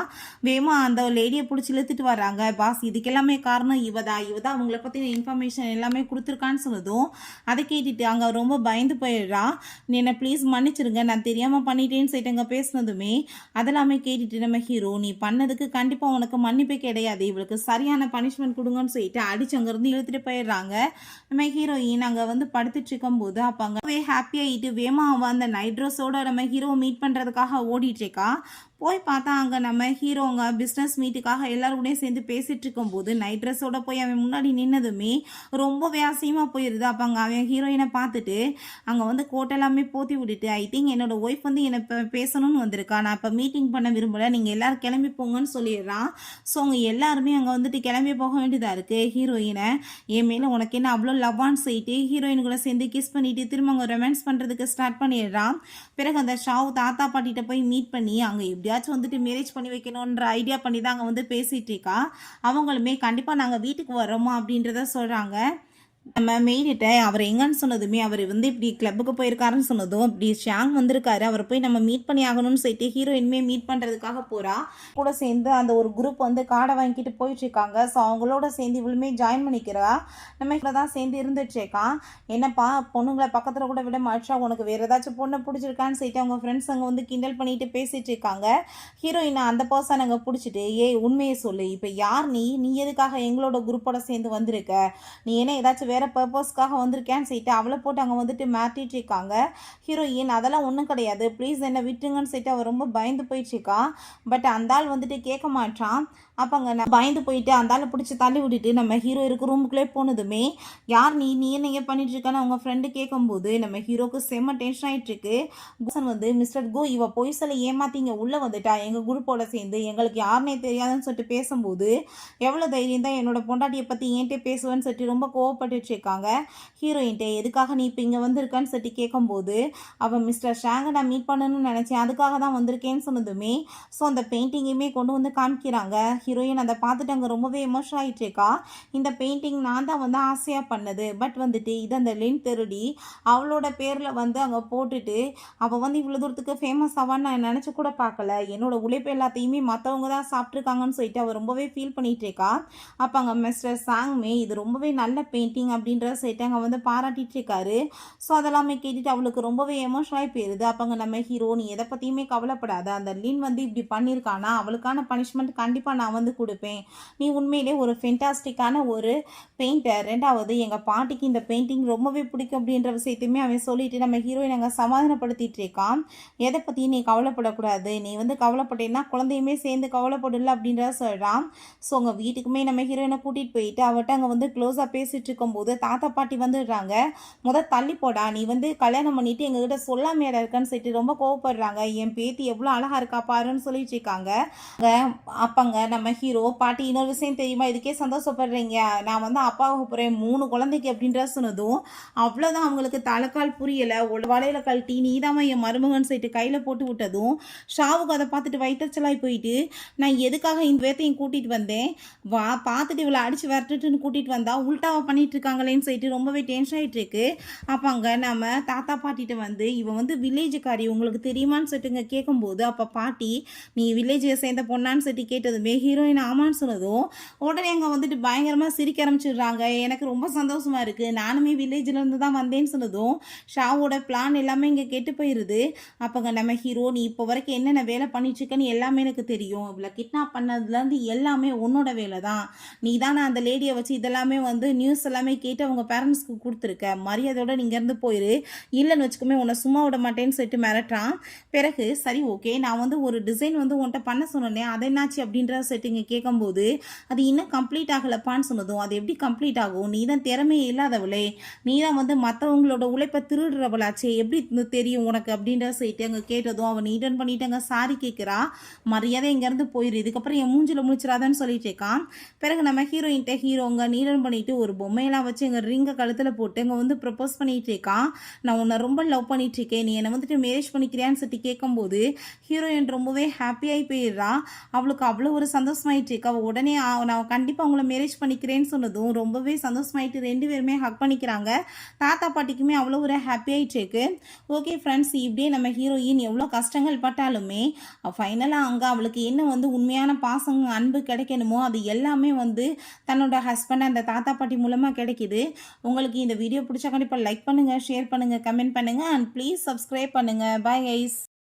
S1: வேமா அந்த லேடியை பிடிச்சி இழுத்துட்டு வராங்க. பாஸ் இதுக்கு எல்லாமே காரணம் இவதான் அவங்கள பற்றின இன்ஃபர்மேஷன் எல்லாமே கொடுத்துருக்கான்னு சொன்னதும் அதை கேட்டுட்டு அங்கே ரொம்ப பயந்து போயிடுறா. நீ என்னை ப்ளீஸ் மன்னிச்சிருங்க, நான் தெரியாமல் பண்ணிட்டேன்னு சொல்லிட்டு அங்கே பேசினதுமே அதெல்லாமே கேட்டுட்டு நம்ம ஹீரோ நீ பண்ணதுக்கு கண்டிப்பாக உனக்கு மன்னிப்பே கிடையாது, இவளுக்கு சரியான பனிஷ்மெண்ட் கொடுங்கன்னு சொல்லிட்டு அடிச்சு அங்கேருந்து இழுத்துட்டு போயிடுறாங்க. நம்ம ஹீரோயின் அங்கே வந்து படுத்துட்டு இருக்கும்போது அப்போ அங்கே ஹாப்பியாகிட்டு வேமா அவன் அந்த நைட் ட்ரெஸ்ஸோட நம்ம ஹீரோ மீட் பண்ணுறதுக்காக ஓடிட்டு இருக்கா. போய் பார்த்தா அங்கே நம்ம ஹீரோங்க பிஸ்னஸ் மீட்டுக்காக எல்லாருக்கூடையும் சேர்ந்து பேசிகிட்டு இருக்கும்போது நைட் ட்ரெஸ்ஸோட போய் அவன் முன்னாடி நின்னதுமே ரொம்பவே அசிங்கமாக போயிடுது. அப்போ அங்கே அவன் ஹீரோயினை பார்த்துட்டு அங்கே வந்து கோட்டெல்லாமே போற்றி விட்டுட்டு ஐ திங்க் என்னோட ஒய்ஃப் வந்து என்னை பேசணும்னு வந்திருக்கா, நான் இப்போ மீட்டிங் பண்ண விரும்பலை, நீங்கள் எல்லோரும் கிளம்பி போங்கன்னு சொல்லிடுறான். ஸோ அவங்க எல்லாருமே அங்கே வந்துட்டு கிளம்பி போக வேண்டியதாக இருக்குது. ஹீரோயினை என் மேலே உனக்கு என்ன அவ்வளோ லவ்வான்னு சொல்லிட்டு ஹீரோயின் கூட சேர்ந்து கிஸ் பண்ணிவிட்டு திரும்ப அங்கே ரொமான்ஸ் பண்ணுறதுக்கு ஸ்டார்ட் பண்ணிடுறான். பிறகு அந்த ஷாவு தாத்தா பாட்டிகிட்ட போய் மீட் பண்ணி அங்கே எப்படியாச்சும் வந்துட்டு மேரேஜ் பண்ணி வைக்கணுன்ற ஐடியா பண்ணி தான் அங்கே வந்து பேசிகிட்டு இருக்கா. அவங்களுமே கண்டிப்பாக நாங்கள் வீட்டுக்கு வரோமா அப்படின்றத சொல்கிறாங்க. நம்ம மெயிலிட்ட அவர் எங்கன்னு சொன்னதுமே அவர் வந்து இப்படி கிளப்புக்கு போயிருக்காருன்னு சொன்னதும் இப்படி ஷாங் வந்திருக்காரு, அவர் போய் நம்ம மீட் பண்ணி ஆகணும்னு சொல்லிட்டு ஹீரோயின்மே மீட் பண்ணுறதுக்காக போகிறா. கூட சேர்ந்து அந்த ஒரு குரூப் வந்து கார்டை வாங்கிட்டு போயிட்டு இருக்காங்க. ஸோ அவங்களோட சேர்ந்து இவளுமே ஜாயின் பண்ணிக்கிறா. நம்ம இவ்வளோ தான் சேர்ந்து இருந்துட்டுருக்கான். என்னப்பா பொண்ணுங்களை பக்கத்தில் கூட விட மாட்டா, உனக்கு வேறு ஏதாச்சும் பொண்ணை பிடிச்சிருக்கான்னு சொல்லிட்டு அவங்க ஃப்ரெண்ட்ஸ் அங்கே வந்து கிண்டல் பண்ணிட்டு பேசிட்டு இருக்காங்க. ஹீரோயினை அந்த பர்சன் அங்கே பிடிச்சிட்டு உண்மையை சொல்லு, இப்போ யார் நீ எதுக்காக எங்களோட குரூப்போட சேர்ந்து வந்திருக்க, நீ என்ன ஏதாச்சும் வேறு பர்பஸ்க்காக வந்திருக்கேன்னு சொல்லிட்டு அவளை போட்டு அங்கே வந்துட்டு மாட்டிட்டு இருக்காங்க. ஹீரோயின் அதெல்லாம் ஒன்றும் கிடையாது, ப்ளீஸ் என்னை விட்டுங்கன்னு சொல்லிட்டு அவள் ரொம்ப பயந்து போயிட்டுருக்கா. பட் அந்த ஆள் வந்துட்டு கேட்க மாட்டான். அப்போ அங்கே நான் பயந்து போயிட்டு அந்த ஆளை பிடிச்சி தள்ளி விட்டுட்டு நம்ம ஹீரோ இருக்க ரூமுக்குள்ளே போனதுமே யார் நீ என்ன பண்ணிட்டு இருக்கான்னு அவங்க ஃப்ரெண்டு கேட்கும்போது நம்ம ஹீரோக்கு செம்ம டென்ஷன் ஆகிட்டுருக்கு. வந்து மிஸ்டர் கோ இவ பொய் சொல்ல ஏமாத்தி இங்கே உள்ளே வந்துட்டா எங்கள் குரூப்போட சேர்ந்து, எங்களுக்கு யாருனே தெரியாதுன்னு சொல்லிட்டு பேசும்போது எவ்வளோ தைரியம் தான் என்னோட பொண்டாட்டியை பற்றி ஏன்ட்டே பேசுவேன்னு சொல்லிட்டு ரொம்ப கோவப்பட்டுட்டு இருக்காங்க. ஹீரோயின்ட்டே எதுக்காக நீ இப்போ இங்கே வந்திருக்கான்னு சொல்லிட்டு கேட்கும்போது அவன் மிஸ்டர் ஷாங்கை நான் மீட் பண்ணணும்னு நினச்சேன், அதுக்காக தான் வந்திருக்கேன்னு சொன்னதுமே ஸோ அந்த பெயிண்டிங்குமே கொண்டு வந்து காமிக்கிறாங்க. ஹீரோயின் அதை பார்த்துட்டு அங்கே ரொம்பவே எமோஷனல் ஆகிட்டு இருக்கா. இந்த பெயிண்டிங் நான் தான் வந்து ஆசையாக பண்ணது, பட் வந்துட்டு இது அந்த லின் திருடி அவளோட பேரில் வந்து அங்கே போட்டுட்டு அவள் வந்து இவ்வளோ தூரத்துக்கு ஃபேமஸ் ஆவான்னு நான் நினச்சி கூட பார்க்கல, என்னோட உழைப்பு எல்லாத்தையுமே மற்றவங்க தான் சாப்பிட்ருக்காங்கன்னு சொல்லிட்டு அவள் ரொம்பவே ஃபீல் பண்ணிகிட்டு இருக்கா. அப்போ அங்கே மிஸ்டர் சாங்மே இது ரொம்பவே நல்ல பெயிண்டிங் அப்படின்றத சொல்லிட்டு அங்கே வந்து பாராட்டிகிட்டு இருக்காரு. ஸோ அதெல்லாமே கேட்டுட்டு அவளுக்கு ரொம்பவே எமோஷனலாகி போயிடுது. அப்போ அங்கே நம்ம ஹீரோ நீ எதை பற்றியுமே கவலைப்படாத, அந்த லின் வந்து இப்படி பண்ணியிருக்கானா அவளுக்கான பனிஷ்மெண்ட் கண்டிப்பாக நான் வந்து கொடுப்பேன், நீ உண்மையிலே ஒரு ஃபென்டாஸ்டிக்கான ஒரு பெயிண்டர், ரெண்டாவது எங்கள் பாட்டிக்கு இந்த பெயிண்டிங் ரொம்பவே பிடிக்கும் அப்படின்ற விஷயத்தையுமே அவன் சொல்லிட்டு நம்ம ஹீரோயின் அங்கே சமாதானப்படுத்திட்டு இருக்கான். எதை பற்றியும் நீ கவலைப்படக்கூடாது, நீ வந்து கவலைப்பட்டேன்னா குழந்தையுமே சேர்ந்து கவலைப்படல அப்படின்றத சொல்கிறான். ஸோ உங்கள் வீட்டுக்குமே நம்ம ஹீரோயினை கூட்டிகிட்டு போயிட்டு அவட்ட அங்கே வந்து க்ளோஸாக பேசிகிட்டு இருக்கும்போது தாத்தா பாட்டி வந்துடுறாங்க. தள்ளி போடா, நீ வந்து கல்யாணம் பண்ணிட்டு எங்ககிட்ட சொல்லாமையாட இருக்கான்னு சொல்லிட்டு ரொம்ப கோவப்படுறாங்க. என் பேத்தி எவ்வளோ அழகாக இருக்கா பாருன்னு சொல்லிட்டு இருக்காங்க. அப்பங்க நம்ம ஹீரோ பாட்டி இன்னொரு விஷயம் தெரியுமா, இதுக்கே சந்தோஷப்படுறீங்க, நான் வந்து அப்பாவுக்கு போகிறேன் 3 குழந்தைக்கு அப்படின்ற சொன்னதும் அவ்வளோதான் அவங்களுக்கு தலைக்கால் புரியலை. ஒரு வலையில கழட்டி நீதாம என் மருமகன் சொல்லிட்டு கையில் போட்டு விட்டதும் ஷாவுக்கு அதை பார்த்துட்டு வயிற்றுச்சலாகி போயிட்டு நான் எதுக்காக இந்த வேத்தையும் கூட்டிகிட்டு வந்தேன், பார்த்துட்டு இவளை அடித்து விரட்டுன்னு கூட்டிகிட்டு வந்தா உல்ட்டாவை பண்ணிட்டு இருக்காங்களேன்னு சொல்லிட்டு ரொம்பவே டென்ஷன் ஆகிட்டு இருக்கு. அப்போ அங்கே நம்ம தாத்தா பாட்டிகிட்ட வந்து இவன் வந்து வில்லேஜுக்காரி உங்களுக்கு தெரியுமான்னு சொல்லிட்டு கேட்கும்போது அப்போ பாட்டி நீ வில்லேஜை சேர்ந்த பொண்ணான்னு சொல்லிட்டு கேட்டதுமே ஹீரோயின் ஆமான்னு சொன்னதும் உடனே அங்கே வந்துட்டு பயங்கரமாக சிரிக்க ஆரம்பிச்சிடுறாங்க. எனக்கு ரொம்ப சந்தோஷமாக இருக்குது, நானுமே வில்லேஜ்லேருந்து தான் வந்தேன்னு சொன்னதும் ஷாவோட பிளான் எல்லாமே இங்கே கெட்டு போயிடுது. அப்போங்க நம்ம ஹீரோ நீ இப்போ வரைக்கும் என்னென்ன வேலை பண்ணிட்டுருக்கன்னு எல்லாமே எனக்கு தெரியும், இவ்வளோ கிட்னாப் பண்ணதுலேருந்து எல்லாமே உன்னோட வேலை தான், நீ தானே அந்த லேடியை வச்சு இதெல்லாமே வந்து நியூஸ் எல்லாமே கேட்டு அவங்க பேரண்ட்ஸ்க்கு கொடுத்துருக்க, மரியாதையோட நீ இங்கேருந்து போயிரு, இல்லைன்னு வச்சுக்கோமே உன்னை சும்மா விட மாட்டேன்னு சொல்லிட்டு மிரட்டுறான். பிறகு சரி ஓகே, நான் வந்து ஒரு டிசைன் வந்து உன்கிட்ட பண்ண சொன்னேனே அது என்னாச்சு அப்படின்ற செட்டிங்க கேட்கும்போது, அது இன்னும் கம்ப்ளீட் ஆகலப்பான்னு சொன்னதும், அது எப்படி கம்ப்ளீட் ஆகும், நீ தான் திறமையே இல்லாதவளே, நீ தான் வந்து மற்றவங்களோட உழைப்பை திருடுறவளாச்சே, எப்படி தெரியும் உனக்கு அப்படின்ற சொல்லிட்டு அங்கே கேட்டதும் அவன் நீட்டன் பண்ணிட்டாங்க சாரி கேட்குறா. மரியாதை இங்கேருந்து போயிரு, இதுக்கப்புறம் என் மூஞ்சில முடிச்சிடாதான்னு சொல்லிட்டு இருக்கான். பிறகு நம்ம ஹீரோயின்ட்ட ஹீரோங்க நீடன் பண்ணிட்டு ஒரு பொம்மையெல்லாம் வச்சு எங்கள் ரிங்கை கழுத்தில் போட்டு அங்கே வந்து ப்ரப்போஸ் பண்ணிட்டு இருக்கான். நான் உன்னை ரொம்ப லவ் பண்ணிட்டு இருக்கேன், நீ என்னை வந்துட்டு மேரேஜ் பண்ணிக்கிறியான்னு சொல்லிட்டு கேட்கும்போது ஹீரோயின் ரொம்பவே ஹாப்பியாகி போயிடுறா. அவளுக்கு அவ்வளோ ஒரு சந்தோஷமாயிட்டு இருக்கா. அவள் உடனே நான் கண்டிப்பாக அவங்கள மேரேஜ் பண்ணிக்கிறேன்னு சொன்னதும் ரொம்பவே சந்தோஷமாயிட்டு 2 பேருமே ஹக் பண்ணிக்கிறாங்க. தாத்தா பாட்டிக்குமே அவ்வளோ ஒரு ஹாப்பியாயிட்டு இருக்கு. ஓகே ஃப்ரெண்ட்ஸ், இப்படியே நம்ம ஹீரோயின் எவ்வளோ கஷ்டங்கள் பட்டாலுமே ஃபைனலாக அங்கே அவளுக்கு என்ன வந்து உண்மையான பாசம் அன்பு கிடைக்கணுமோ அது எல்லாமே வந்து தன்னோட ஹஸ்பண்ட் அந்த தாத்தா பாட்டி மூலமாக கிடைக்கிது. உங்களுக்கு இந்த வீடியோ பிடிச்சா கண்டிப்பாக லைக் பண்ணுங்கள், ஷேர் பண்ணுங்கள், கமெண்ட் பண்ணுங்கள் அண்ட் ப்ளீஸ் சப்ஸ்கிரைப் பண்ணுங்கள். Bye guys.